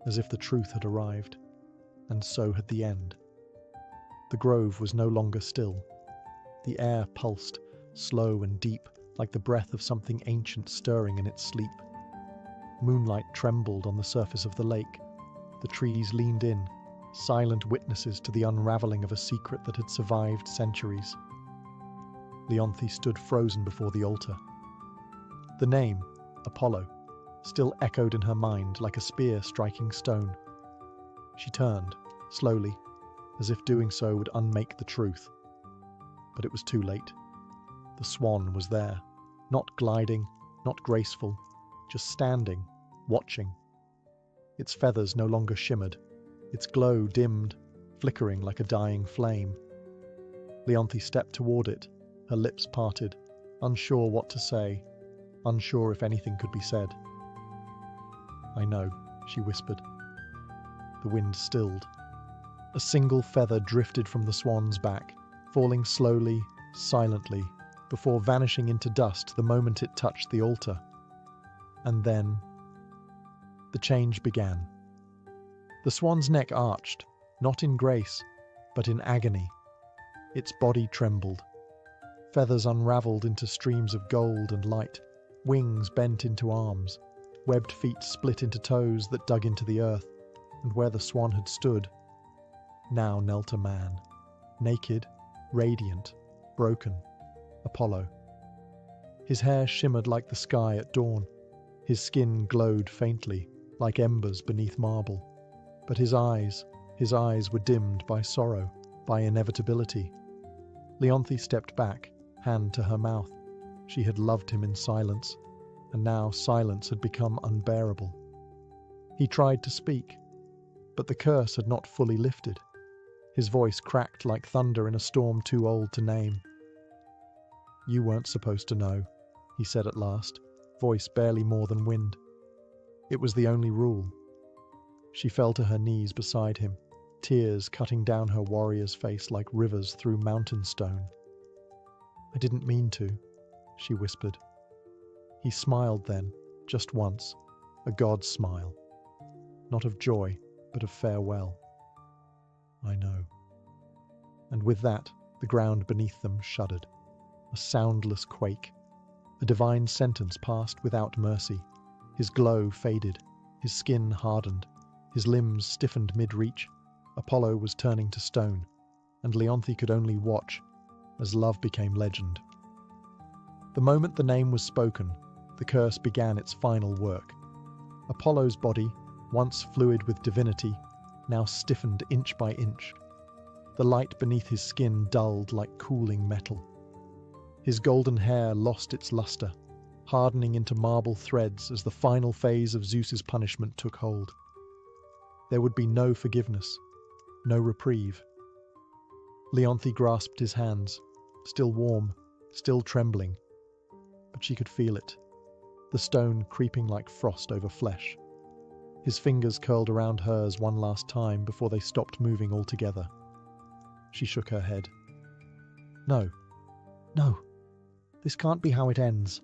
as if the truth had arrived, and so had the end. The grove was no longer still. The air pulsed, slow and deep, like the breath of something ancient stirring in its sleep. Moonlight trembled on the surface of the lake. The trees leaned in, silent witnesses to the unraveling of a secret that had survived centuries. Leonthe stood frozen before the altar. The name, Apollo, still echoed in her mind like a spear striking stone. She turned, slowly, as if doing so would unmake the truth. But it was too late. The swan was there, not gliding, not graceful, just standing, watching. Its feathers no longer shimmered, its glow dimmed, flickering like a dying flame. Leonthe stepped toward it, her lips parted, unsure what to say, unsure if anything could be said. "I know," she whispered. The wind stilled. A single feather drifted from the swan's back, falling slowly, silently, before vanishing into dust the moment it touched the altar. And then the change began. The swan's neck arched, not in grace, but in agony. Its body trembled. Feathers unraveled into streams of gold and light, wings bent into arms, webbed feet split into toes that dug into the earth, and where the swan had stood, now knelt a man, naked, radiant, broken, Apollo. His hair shimmered like the sky at dawn. His skin glowed faintly, like embers beneath marble. But his eyes were dimmed by sorrow, by inevitability. Leonthe stepped back, hand to her mouth. She had loved him in silence, and now silence had become unbearable. He tried to speak, but the curse had not fully lifted. His voice cracked like thunder in a storm too old to name. "You weren't supposed to know," he said at last, voice barely more than wind. It was the only rule. She fell to her knees beside him, tears cutting down her warrior's face like rivers through mountain stone. "I didn't mean to," she whispered. He smiled then, just once, a god's smile. Not of joy, but of farewell. "I know." And with that, the ground beneath them shuddered. A soundless quake. A divine sentence passed without mercy. His glow faded, his skin hardened, his limbs stiffened mid-reach. Apollo was turning to stone, and Leonthe could only watch as love became legend. The moment the name was spoken, the curse began its final work. Apollo's body, once fluid with divinity, now stiffened inch by inch. The light beneath his skin dulled like cooling metal. His golden hair lost its luster, hardening into marble threads as the final phase of Zeus's punishment took hold. There would be no forgiveness, no reprieve. Leonthe grasped his hands, still warm, still trembling, but she could feel it, the stone creeping like frost over flesh. His fingers curled around hers one last time before they stopped moving altogether. She shook her head. No, no, this can't be how it ends.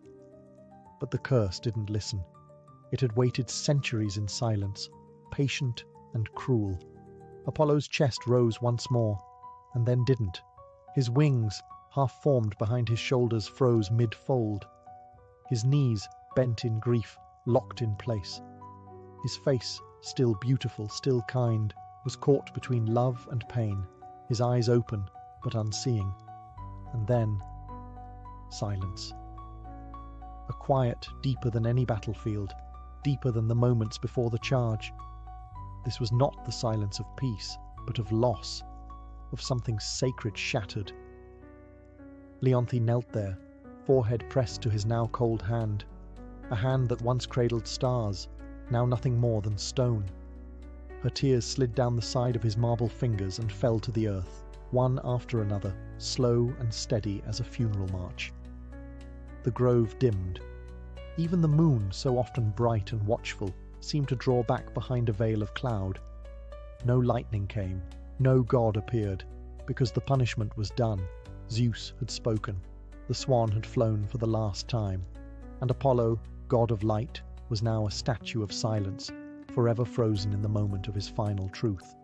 But the curse didn't listen. It had waited centuries in silence, patient and cruel. Apollo's chest rose once more, and then didn't. His wings, half formed behind his shoulders, froze mid-fold. His knees, bent in grief, locked in place. His face, still beautiful, still kind, was caught between love and pain, his eyes open but unseeing. And then, silence. A quiet deeper than any battlefield, deeper than the moments before the charge. This was not the silence of peace, but of loss, of something sacred shattered. Leonthe knelt there, forehead pressed to his now cold hand, a hand that once cradled stars, now nothing more than stone. Her tears slid down the side of his marble fingers and fell to the earth, one after another, slow and steady as a funeral march. The grove dimmed. Even the moon, so often bright and watchful, seemed to draw back behind a veil of cloud. No lightning came, no god appeared, because the punishment was done. Zeus had spoken, the swan had flown for the last time, and Apollo, god of light, was now a statue of silence, forever frozen in the moment of his final truth.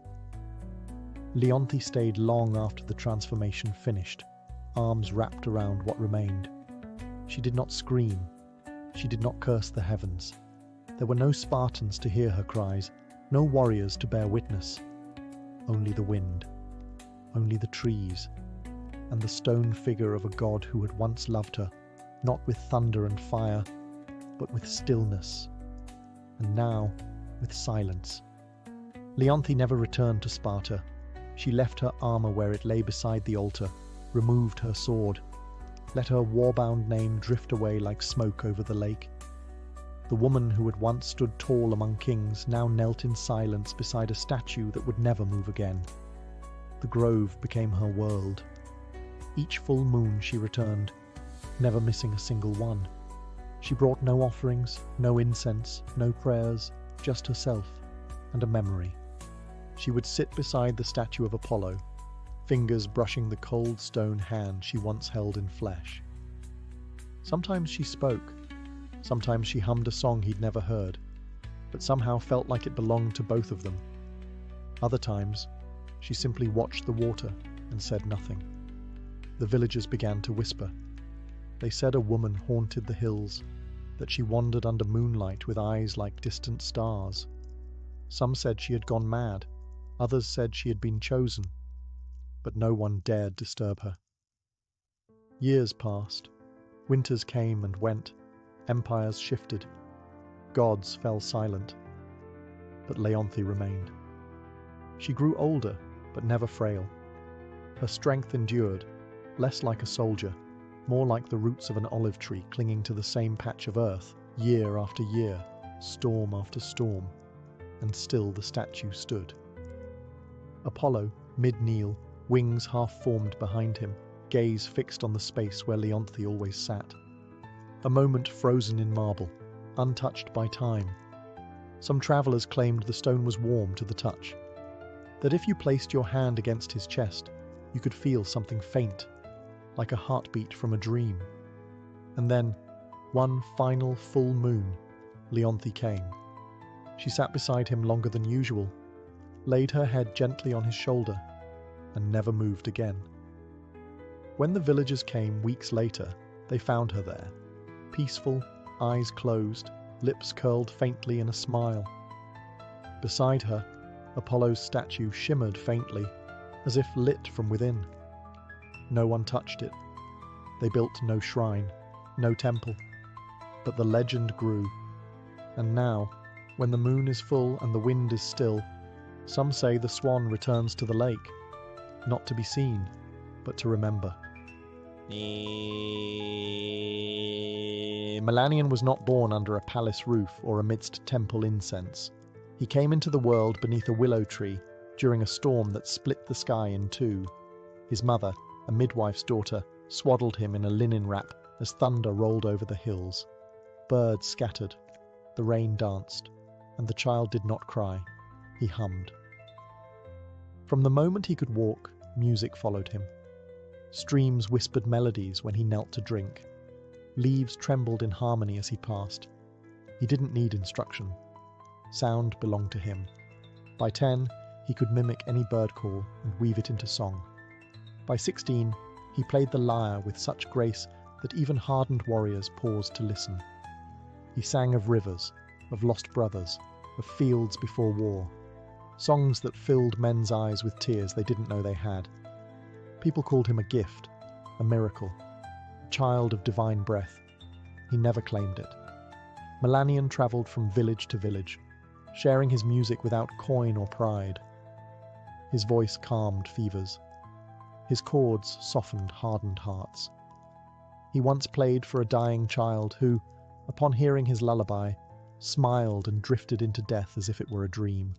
Leonthe stayed long after the transformation finished, arms wrapped around what remained. She did not scream. She did not curse the heavens. There were no Spartans to hear her cries, no warriors to bear witness. Only the wind, only the trees, and the stone figure of a god who had once loved her, not with thunder and fire, but with stillness, and now with silence. Leonthe never returned to Sparta. She left her armor where it lay beside the altar, removed her sword, let her war-bound name drift away like smoke over the lake. The woman who had once stood tall among kings now knelt in silence beside a statue that would never move again. The grove became her world. Each full moon she returned, never missing a single one. She brought no offerings, no incense, no prayers, just herself and a memory. She would sit beside the statue of Apollo, fingers brushing the cold stone hand she once held in flesh. Sometimes she spoke, sometimes she hummed a song he'd never heard, but somehow felt like it belonged to both of them. Other times, she simply watched the water and said nothing. The villagers began to whisper. They said a woman haunted the hills, that she wandered under moonlight with eyes like distant stars. Some said she had gone mad, others said she had been chosen, but no one dared disturb her. Years passed. Winters came and went. Empires shifted. Gods fell silent. But Leonthe remained. She grew older, but never frail. Her strength endured, less like a soldier, more like the roots of an olive tree clinging to the same patch of earth, year after year, storm after storm, and still the statue stood. Apollo, mid-kneel, wings half-formed behind him, gaze fixed on the space where Leonthe always sat. A moment frozen in marble, untouched by time. Some travellers claimed the stone was warm to the touch, that if you placed your hand against his chest, you could feel something faint, like a heartbeat from a dream. And then, one final full moon, Leonthe came. She sat beside him longer than usual, laid her head gently on his shoulder, and never moved again. When the villagers came weeks later, they found her there, peaceful, eyes closed, lips curled faintly in a smile. Beside her, Apollo's statue shimmered faintly, as if lit from within. No one touched it. They built no shrine, no temple. But the legend grew. And now, when the moon is full and the wind is still, some say the swan returns to the lake, not to be seen, but to remember. Melanion was not born under a palace roof or amidst temple incense. He came into the world beneath a willow tree during a storm that split the sky in two. His mother, a midwife's daughter, swaddled him in a linen wrap as thunder rolled over the hills. Birds scattered, the rain danced, and the child did not cry. He hummed. From the moment he could walk, music followed him. Streams whispered melodies when he knelt to drink. Leaves trembled in harmony as he passed. He didn't need instruction. Sound belonged to him. By 10, he could mimic any bird call and weave it into song. By 16, he played the lyre with such grace that even hardened warriors paused to listen. He sang of rivers, of lost brothers, of fields before war, songs that filled men's eyes with tears they didn't know they had. People called him a gift, a miracle, a child of divine breath. He never claimed it. Melanion travelled from village to village, sharing his music without coin or pride. His voice calmed fevers. His chords softened hardened hearts. He once played for a dying child who, upon hearing his lullaby, smiled and drifted into death as if it were a dream.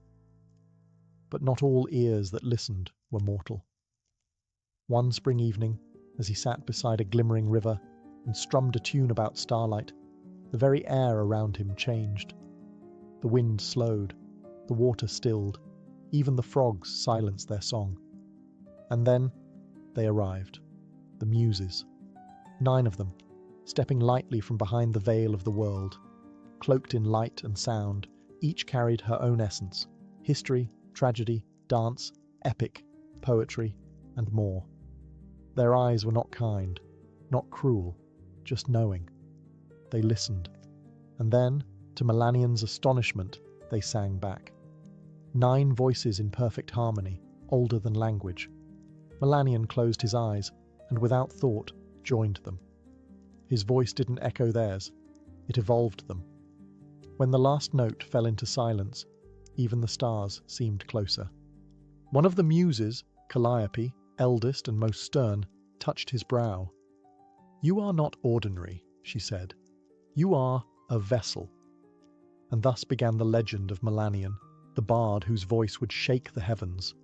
But not all ears that listened were mortal. One spring evening, as he sat beside a glimmering river and strummed a tune about starlight, the very air around him changed. The wind slowed, the water stilled, even the frogs silenced their song. And then they arrived, the Muses, 9 of them, stepping lightly from behind the veil of the world. Cloaked in light and sound, each carried her own essence: history, tragedy, dance, epic, poetry, and more. Their eyes were not kind, not cruel, just knowing. They listened, and then, to Melanion's astonishment, they sang back. 9 voices in perfect harmony, older than language. Melanion closed his eyes, and without thought, joined them. His voice didn't echo theirs, it evolved them. When the last note fell into silence, even the stars seemed closer. One of the Muses, Calliope, eldest and most stern, touched his brow. "You are not ordinary," she said. "You are a vessel." And thus began the legend of Melanion, the bard whose voice would shake the heavens.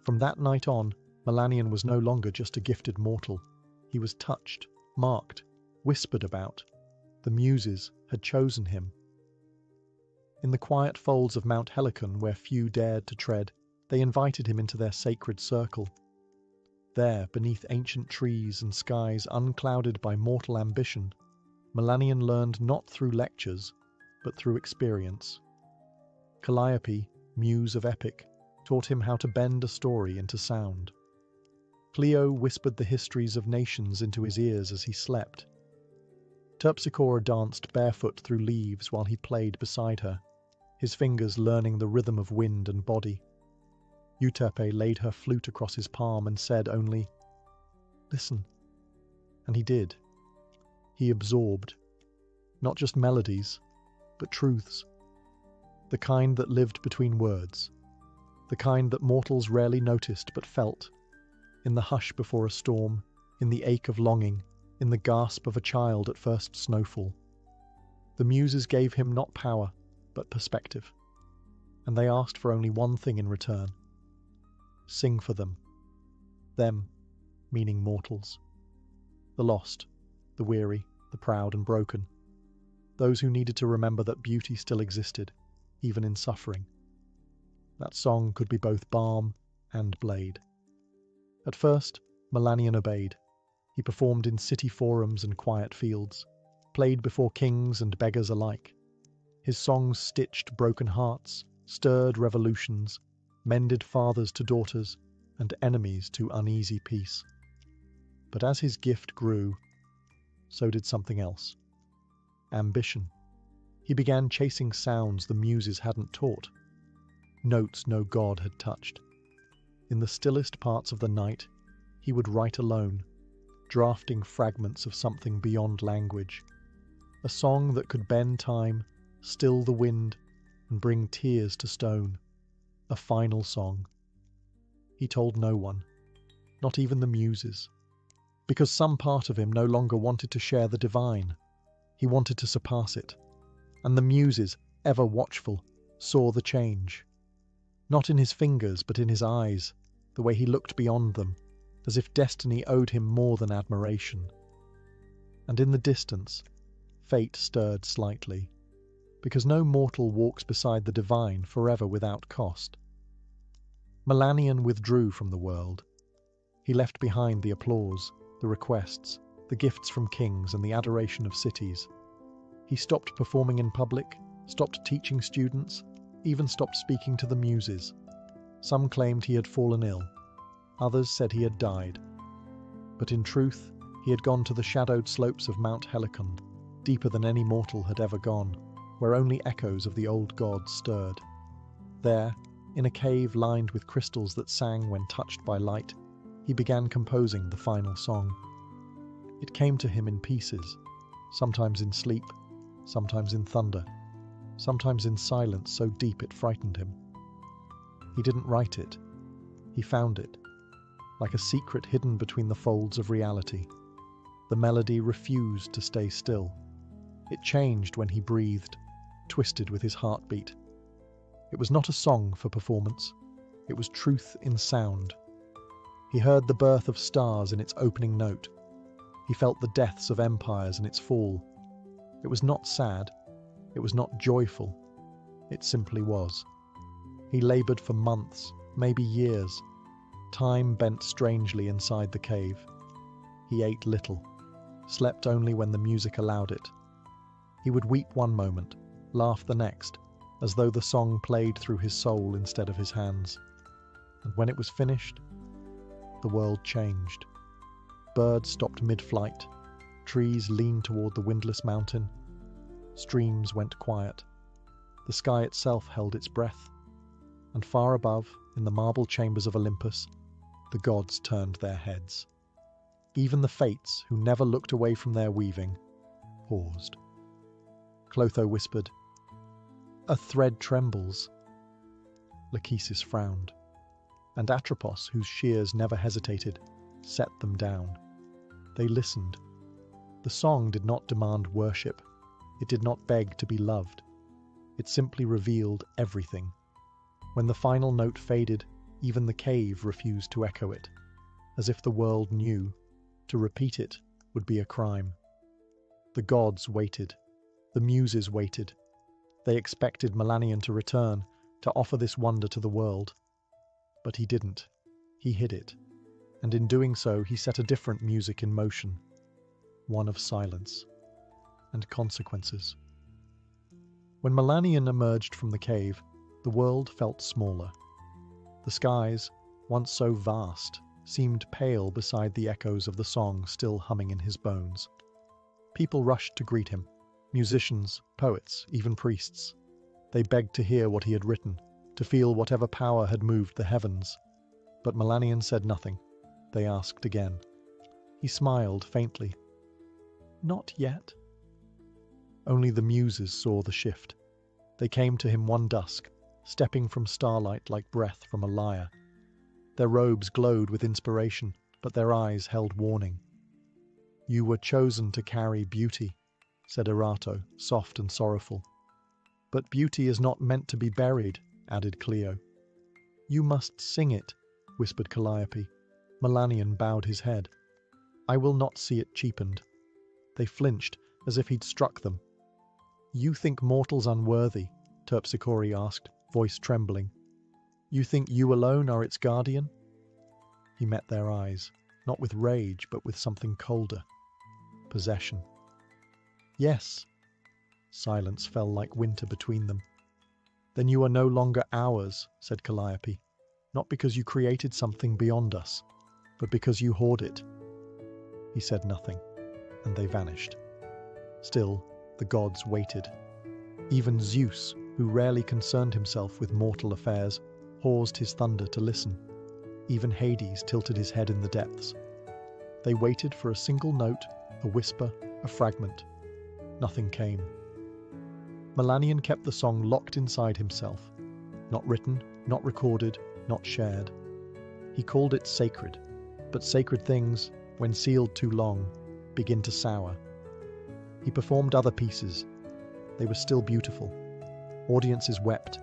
From that night on, Melanion was no longer just a gifted mortal. He was touched, marked, whispered about. The Muses had chosen him. In the quiet folds of Mount Helicon, where few dared to tread, they invited him into their sacred circle. There, beneath ancient trees and skies unclouded by mortal ambition, Melanion learned not through lectures, but through experience. Calliope, muse of epic, taught him how to bend a story into sound. Clio whispered the histories of nations into his ears as he slept. Terpsichore danced barefoot through leaves while he played beside her, his fingers learning the rhythm of wind and body. Euterpe laid her flute across his palm and said only, "Listen." And he did. He absorbed, not just melodies, but truths. The kind that lived between words. The kind that mortals rarely noticed but felt. In the hush before a storm, in the ache of longing, in the gasp of a child at first snowfall. The Muses gave him not power, but perspective. And they asked for only one thing in return. Sing for them. Them, meaning mortals. The lost, the weary, the proud and broken. Those who needed to remember that beauty still existed, even in suffering. That song could be both balm and blade. At first, Melanion obeyed. He performed in city forums and quiet fields, played before kings and beggars alike. His songs stitched broken hearts, stirred revolutions, mended fathers to daughters, and enemies to uneasy peace. But as his gift grew, so did something else. Ambition. He began chasing sounds the Muses hadn't taught, notes no god had touched. In the stillest parts of the night, he would write alone, drafting fragments of something beyond language. A song that could bend time, still the wind, and bring tears to stone. A final song. He told no one, not even the Muses. because some part of him no longer wanted to share the divine. He wanted to surpass it. And the muses, ever watchful, saw the change. Not in his fingers, but in his eyes, the way he looked beyond them, as if destiny owed him more than admiration. And in the distance, fate stirred slightly, because no mortal walks beside the divine forever without cost. Melanion withdrew from the world. He left behind the applause, the requests, the gifts from kings and the adoration of cities. He stopped performing in public, stopped teaching students, even stopped speaking to the muses. Some claimed he had fallen ill. Others said he had died. But in truth, he had gone to the shadowed slopes of Mount Helicon, deeper than any mortal had ever gone, where only echoes of the old gods stirred. There, in a cave lined with crystals that sang when touched by light, he began composing the final song. It came to him in pieces, sometimes in sleep, sometimes in thunder, sometimes in silence so deep it frightened him. He didn't write it. He found it, like a secret hidden between the folds of reality. The melody refused to stay still. It changed when he breathed, twisted with his heartbeat. It was not a song for performance. It was truth in sound. He heard the birth of stars in its opening note. He felt the deaths of empires in its fall. It was not sad. It was not joyful. It simply was. He labored for months, maybe years. Time bent strangely inside the cave. He ate little, slept only when the music allowed it. He would weep one moment, laugh the next, as though the song played through his soul instead of his hands. And when it was finished, the world changed. Birds stopped mid-flight. Trees leaned toward the windless mountain. Streams went quiet. The sky itself held its breath. And far above, in the marble chambers of Olympus, the gods turned their heads. Even the fates, who never looked away from their weaving, paused. Clotho whispered, "A thread trembles." Lachesis frowned. And Atropos, whose shears never hesitated, set them down. They listened. The song did not demand worship. It did not beg to be loved. It simply revealed everything. When the final note faded, even the cave refused to echo it, as if the world knew to repeat it would be a crime. The gods waited. The muses waited. They expected Melanion to return, to offer this wonder to the world. But he didn't. He hid it. And in doing so, he set a different music in motion. One of silence. And consequences. When Melanion emerged from the cave, the world felt smaller. The skies, once so vast, seemed pale beside the echoes of the song still humming in his bones. People rushed to greet him. Musicians, poets, even priests. They begged to hear what he had written, to feel whatever power had moved the heavens. But Melanion said nothing. They asked again. He smiled faintly. Not yet. Only the muses saw the shift. They came to him one dusk, stepping from starlight like breath from a lyre. Their robes glowed with inspiration, but their eyes held warning. "You were chosen to carry beauty," said Erato, soft and sorrowful. "But beauty is not meant to be buried," added Clio. "You must sing it," whispered Calliope. Melanion bowed his head. "I will not see it cheapened." They flinched, as if he'd struck them. "You think mortals unworthy?" Terpsichore asked, voice trembling. "You think you alone are its guardian?" He met their eyes, not with rage, but with something colder. Possession. "Yes." Silence fell like winter between them. "Then you are no longer ours," said Calliope, "not because you created something beyond us, but because you hoard it." He said nothing, and they vanished. Still, the gods waited. Even Zeus, who rarely concerned himself with mortal affairs, paused his thunder to listen. Even Hades tilted his head in the depths. They waited for a single note, a whisper, a fragment. Nothing came. Melanion kept the song locked inside himself. Not written, not recorded, not shared. He called it sacred, but sacred things, when sealed too long, begin to sour. He performed other pieces. They were still beautiful. Audiences wept,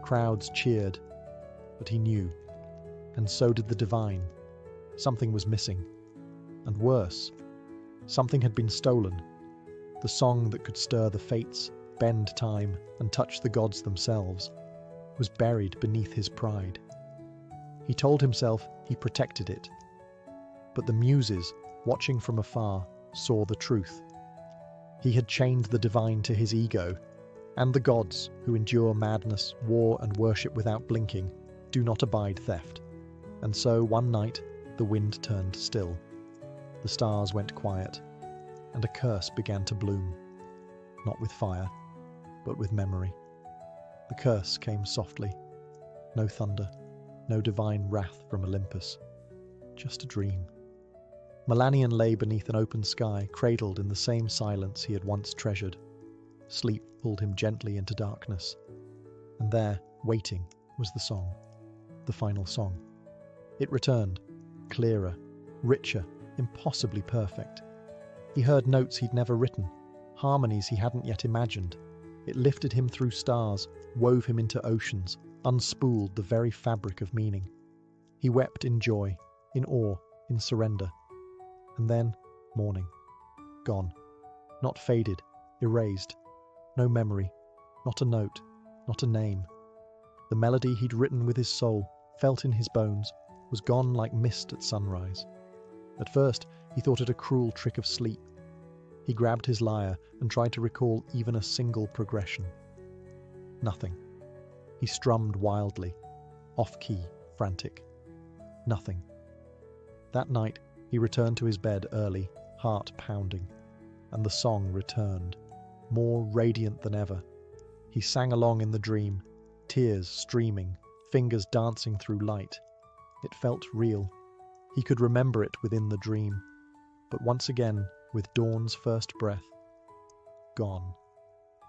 crowds cheered, but he knew, and so did the divine. Something was missing. And worse, something had been stolen. The song that could stir the fates, bend time, and touch the gods themselves was buried beneath his pride. He told himself he protected it. But the muses, watching from afar, saw the truth. He had chained the divine to his ego, and the gods, who endure madness, war, and worship without blinking, do not abide theft. And so, one night, the wind turned still. The stars went quiet, and a curse began to bloom, not with fire, but with memory. The curse came softly. No thunder, no divine wrath from Olympus. Just a dream. Melanion lay beneath an open sky, cradled in the same silence he had once treasured. Sleep pulled him gently into darkness. And there, waiting, was the song. The final song. It returned, clearer, richer, impossibly perfect. He heard notes he'd never written, harmonies he hadn't yet imagined. It lifted him through stars, wove him into oceans, unspooled the very fabric of meaning. He wept in joy, in awe, in surrender. And then, morning. Gone. Not faded, erased. No memory, not a note, not a name. The melody he'd written with his soul, felt in his bones, was gone like mist at sunrise. At first, he thought it a cruel trick of sleep. He grabbed his lyre and tried to recall even a single progression. Nothing. He strummed wildly, off-key, frantic. Nothing. That night, he returned to his bed early, heart pounding, and the song returned, more radiant than ever. He sang along in the dream, tears streaming, fingers dancing through light. It felt real. He could remember it within the dream, but once again, with dawn's first breath, gone.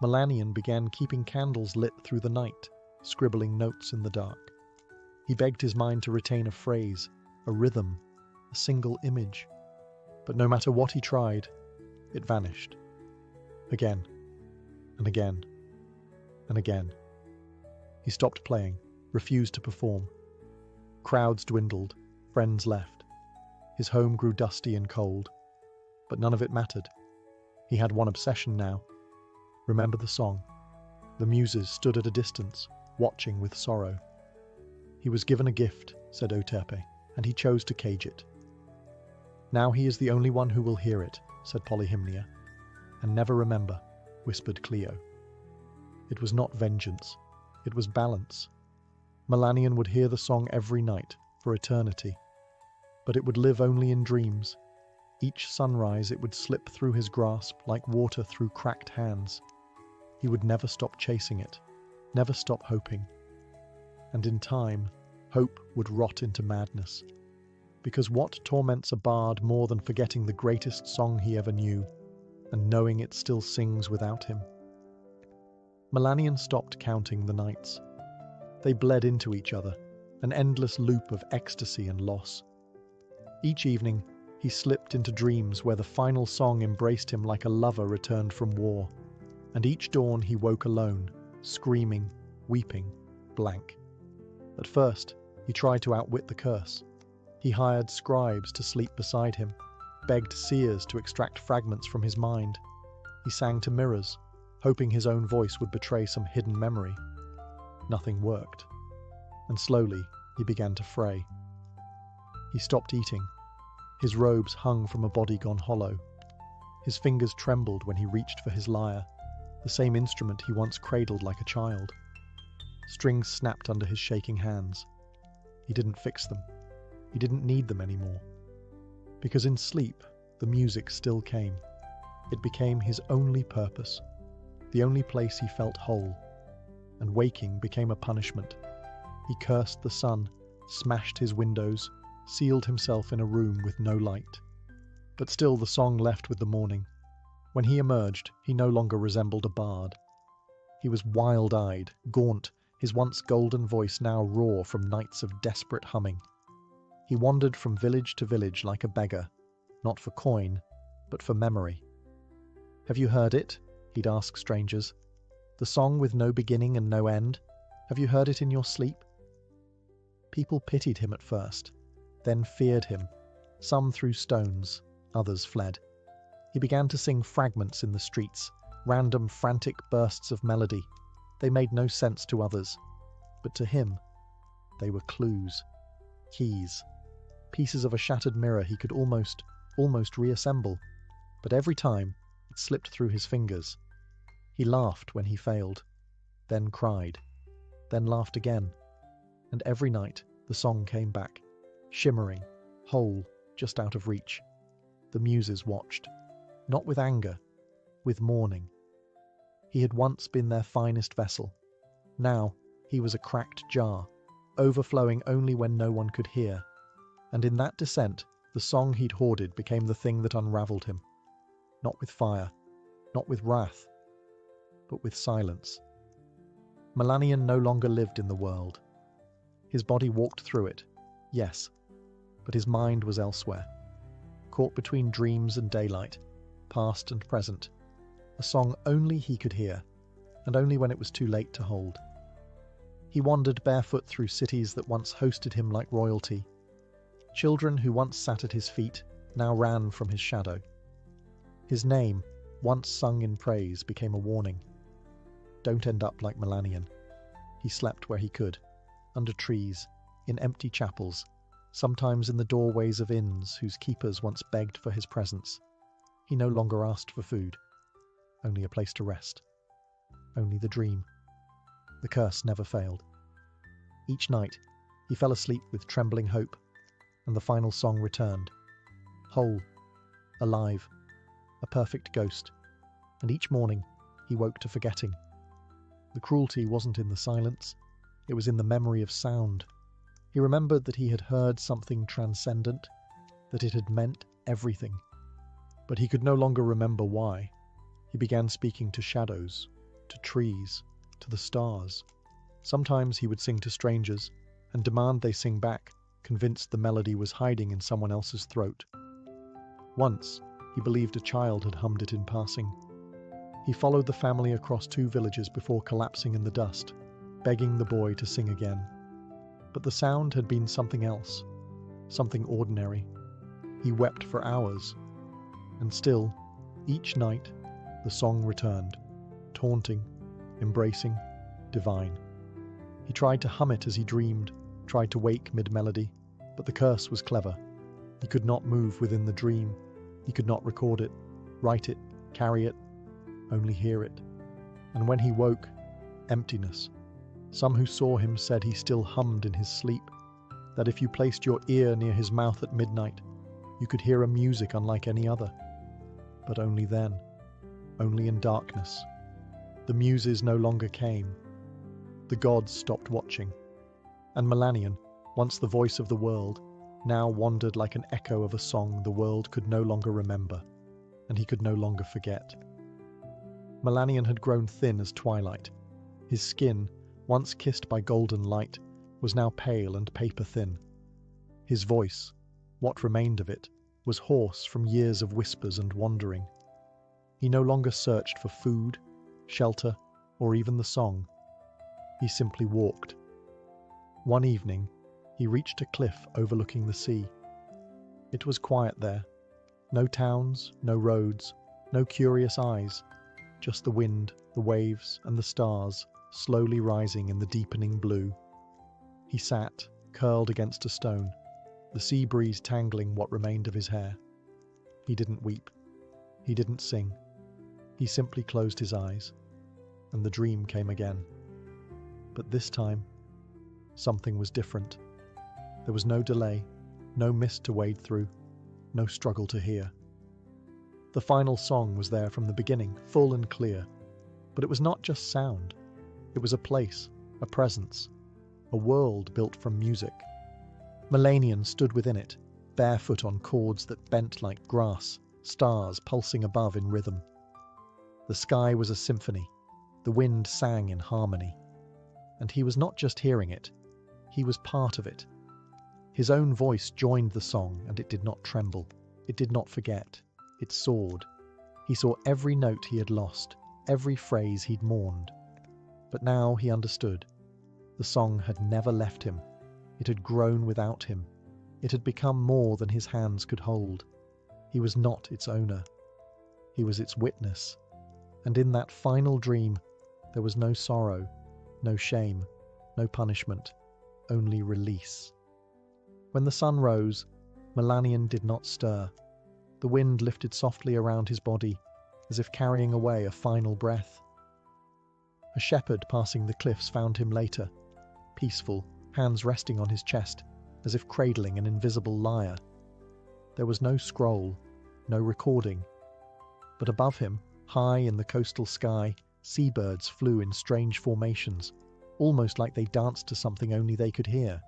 Melanion began keeping candles lit through the night, scribbling notes in the dark. He begged his mind to retain a phrase, a rhythm, a single image. But no matter what he tried, it vanished. Again, and again, and again. He stopped playing, refused to perform. Crowds dwindled, friends left. His home grew dusty and cold. But none of it mattered. He had one obsession now. Remember the song. The muses stood at a distance, watching with sorrow. He was given a gift, said Otepe, and he chose to cage it. Now he is the only one who will hear it, said Polyhymnia. And never remember, whispered Clio. It was not vengeance. It was balance. Melanion would hear the song every night, for eternity. But it would live only in dreams. Each sunrise it would slip through his grasp like water through cracked hands. He would never stop chasing it, never stop hoping. And in time, hope would rot into madness. Because what torments a bard more than forgetting the greatest song he ever knew, and knowing it still sings without him? Melanion stopped counting the nights. They bled into each other, an endless loop of ecstasy and loss. Each evening, he slipped into dreams where the final song embraced him like a lover returned from war. And each dawn he woke alone, screaming, weeping, blank. At first, he tried to outwit the curse. He hired scribes to sleep beside him, begged seers to extract fragments from his mind. He sang to mirrors, hoping his own voice would betray some hidden memory. Nothing worked. And slowly, he began to fray. He stopped eating. His robes hung from a body gone hollow. His fingers trembled when he reached for his lyre, the same instrument he once cradled like a child. Strings snapped under his shaking hands. He didn't fix them. He didn't need them anymore. Because in sleep, the music still came. It became his only purpose, the only place he felt whole. And waking became a punishment. He cursed the sun, smashed his windows, sealed himself in a room with no light. But still the song left with the morning. When he emerged, he no longer resembled a bard. He was wild-eyed, gaunt, his once golden voice now raw from nights of desperate humming. He wandered from village to village like a beggar, not for coin, but for memory. "Have you heard it?" he'd ask strangers. "The song with no beginning and no end? Have you heard it in your sleep?" People pitied him at first, then feared him. Some threw stones, others fled. He began to sing fragments in the streets, random frantic bursts of melody. They made no sense to others, but to him, they were clues, keys, pieces of a shattered mirror he could almost reassemble. But every time, it slipped through his fingers. He laughed when he failed, then cried, then laughed again. And every night, the song came back, shimmering, whole, just out of reach. The muses watched, not with anger, with mourning. He had once been their finest vessel. Now he was a cracked jar, overflowing only when no one could hear. And in that descent, the song he'd hoarded became the thing that unravelled him. Not with fire, not with wrath, but with silence. Melanion no longer lived in the world. His body walked through it, yes, but his mind was elsewhere, caught between dreams and daylight, past and present, a song only he could hear, and only when it was too late to hold. He wandered barefoot through cities that once hosted him like royalty. Children who once sat at his feet now ran from his shadow. His name, once sung in praise, became a warning. Don't end up like Melanion. He slept where he could, under trees, in empty chapels, sometimes in the doorways of inns whose keepers once begged for his presence. He no longer asked for food, only a place to rest, only the dream. The curse never failed. Each night, he fell asleep with trembling hope, and the final song returned, whole, alive, a perfect ghost, and each morning he woke to forgetting. The cruelty wasn't in the silence, it was in the memory of sound. He remembered that he had heard something transcendent, that it had meant everything. But he could no longer remember why. He began speaking to shadows, to trees, to the stars. Sometimes he would sing to strangers, and demand they sing back, convinced the melody was hiding in someone else's throat. Once, he believed a child had hummed it in passing. He followed the family across 2 villages before collapsing in the dust, begging the boy to sing again. But the sound had been something else, something ordinary. He wept for hours, and still, each night, the song returned, taunting, embracing, divine. He tried to hum it as he dreamed, tried to wake mid-melody, but the curse was clever. He could not move within the dream. He could not record it, write it, carry it, only hear it. And when he woke, emptiness. Some who saw him said he still hummed in his sleep, that if you placed your ear near his mouth at midnight, you could hear a music unlike any other. But only then, only in darkness. The muses no longer came. The gods stopped watching. And Melanion, once the voice of the world, now wandered like an echo of a song the world could no longer remember, and he could no longer forget. Melanion had grown thin as twilight. His skin, once kissed by golden light, was now pale and paper-thin. His voice, what remained of it, was hoarse from years of whispers and wandering. He no longer searched for food, shelter, or even the song. He simply walked. One evening, he reached a cliff overlooking the sea. It was quiet there. No towns, no roads, no curious eyes, just the wind, the waves, and the stars slowly rising in the deepening blue. He sat, curled against a stone, the sea breeze tangling what remained of his hair. He didn't weep. He didn't sing. He simply closed his eyes, and the dream came again. But this time, something was different. There was no delay, no mist to wade through, no struggle to hear. The final song was there from the beginning, full and clear. But it was not just sound. It was a place, a presence, a world built from music. Melanion stood within it, barefoot on chords that bent like grass, stars pulsing above in rhythm. The sky was a symphony. The wind sang in harmony. And he was not just hearing it, he was part of it. His own voice joined the song, and it did not tremble. It did not forget. It soared. He saw every note he had lost, every phrase he'd mourned. But now he understood. The song had never left him. It had grown without him. It had become more than his hands could hold. He was not its owner. He was its witness. And in that final dream, there was no sorrow, no shame, no punishment, only release. When the sun rose, Melanion did not stir. The wind lifted softly around his body, as if carrying away a final breath. A shepherd passing the cliffs found him later, peaceful, hands resting on his chest, as if cradling an invisible lyre. There was no scroll, no recording. But above him, high in the coastal sky, seabirds flew in strange formations, almost like they danced to something only they could hear.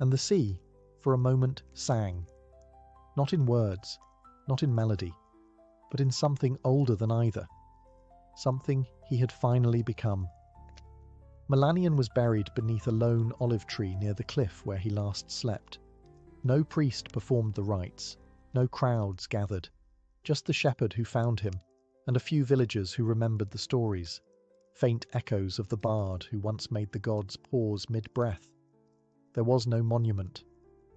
And the sea, for a moment, sang. Not in words, not in melody, but in something older than either. Something he had finally become. Melanion was buried beneath a lone olive tree near the cliff where he last slept. No priest performed the rites, no crowds gathered, just the shepherd who found him, and a few villagers who remembered the stories, faint echoes of the bard who once made the gods pause mid-breath. There was no monument,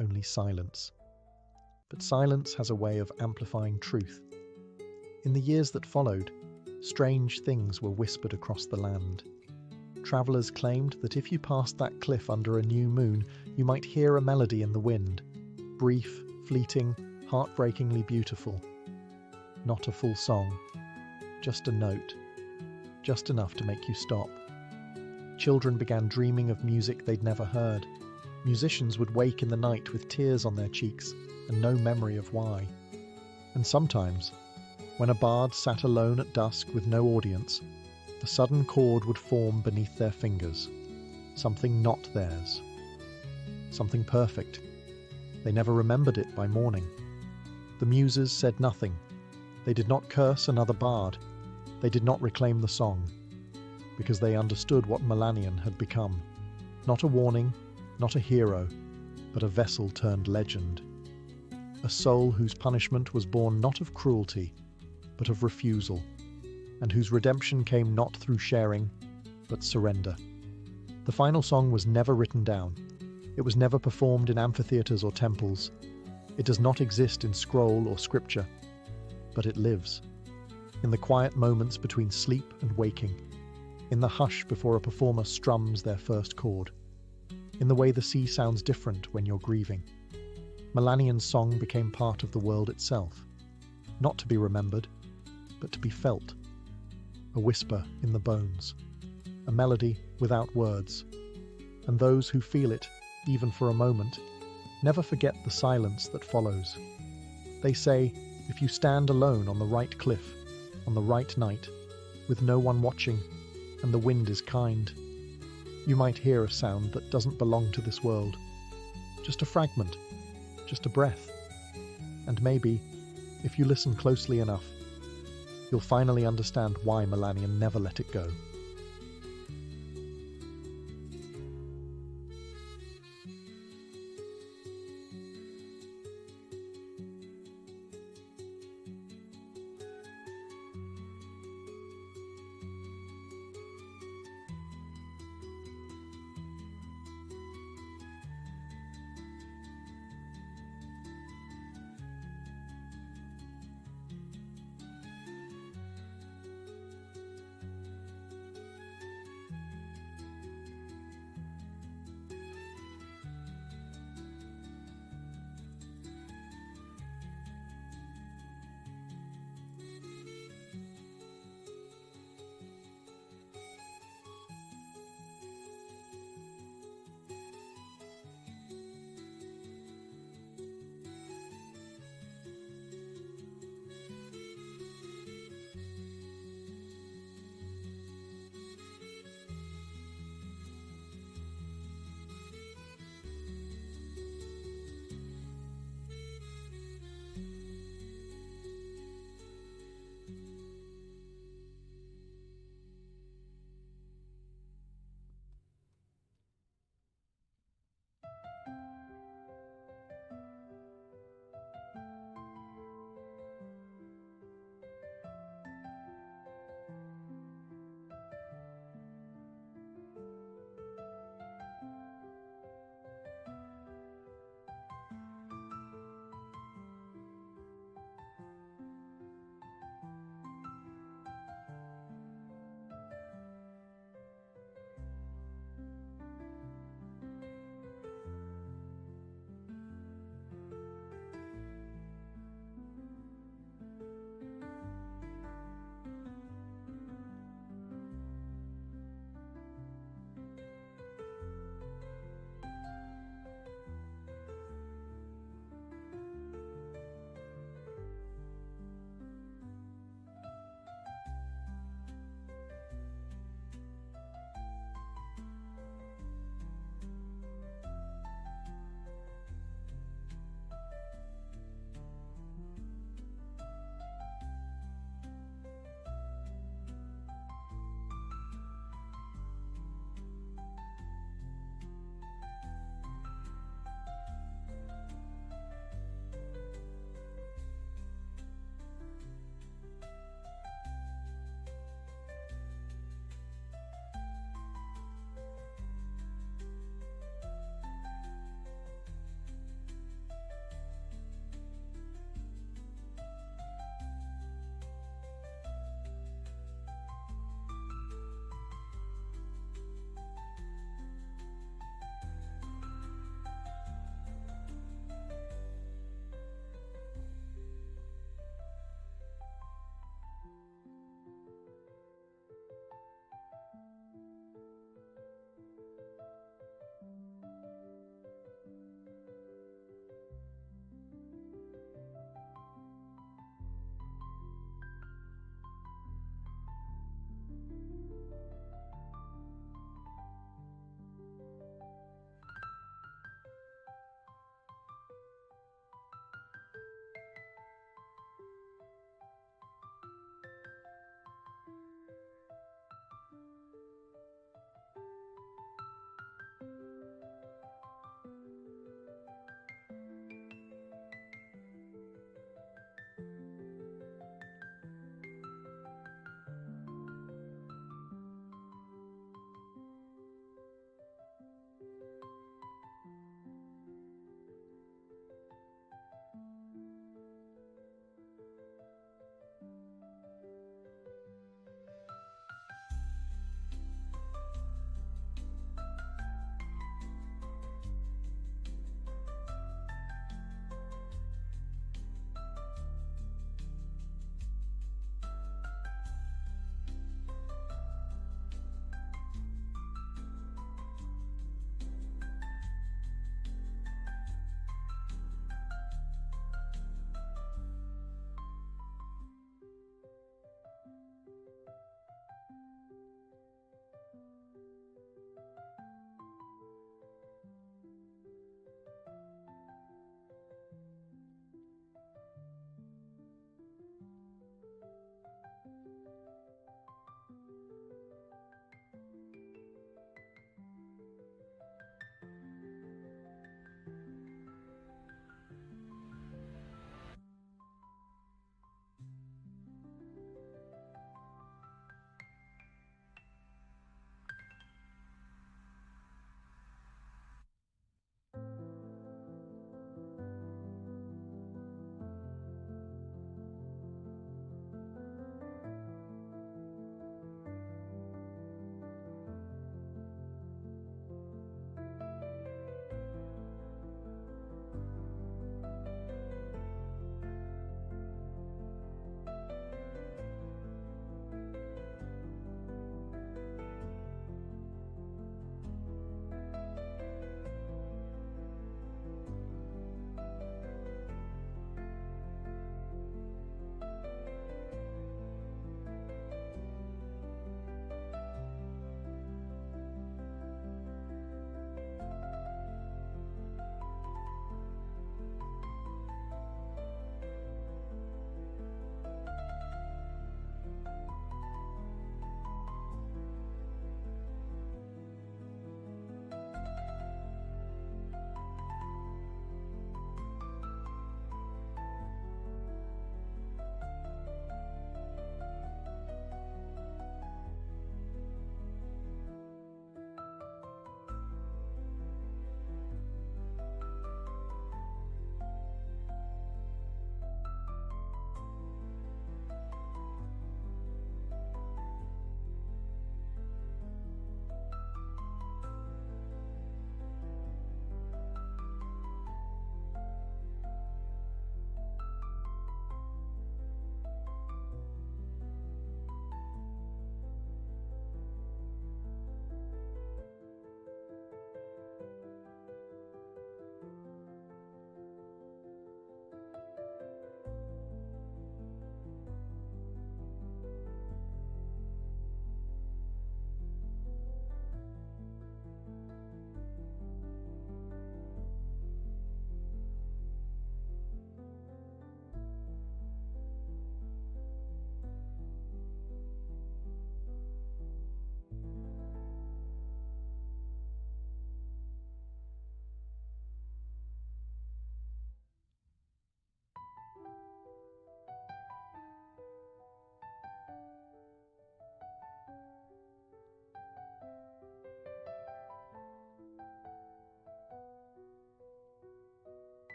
only silence. But silence has a way of amplifying truth. In the years that followed, strange things were whispered across the land. Travellers claimed that if you passed that cliff under a new moon, you might hear a melody in the wind, brief, fleeting, heartbreakingly beautiful. Not a full song, just a note, just enough to make you stop. Children began dreaming of music they'd never heard. Musicians would wake in the night with tears on their cheeks and no memory of why. And sometimes, when a bard sat alone at dusk with no audience, a sudden chord would form beneath their fingers, something not theirs, something perfect. They never remembered it by morning. The muses said nothing. They did not curse another bard. They did not reclaim the song, because they understood what Melanion had become. Not a warning, not a hero, but a vessel turned legend. A soul whose punishment was born not of cruelty, but of refusal, and whose redemption came not through sharing, but surrender. The final song was never written down. It was never performed in amphitheatres or temples. It does not exist in scroll or scripture, but it lives. In the quiet moments between sleep and waking, in the hush before a performer strums their first chord, in the way the sea sounds different when you're grieving. Melanion's song became part of the world itself, not to be remembered, but to be felt. A whisper in the bones, a melody without words, and those who feel it, even for a moment, never forget the silence that follows. They say, if you stand alone on the right cliff, on the right night, with no one watching, and the wind is kind, you might hear a sound that doesn't belong to this world. Just a fragment, just a breath. And maybe, if you listen closely enough, you'll finally understand why Melanion never let it go.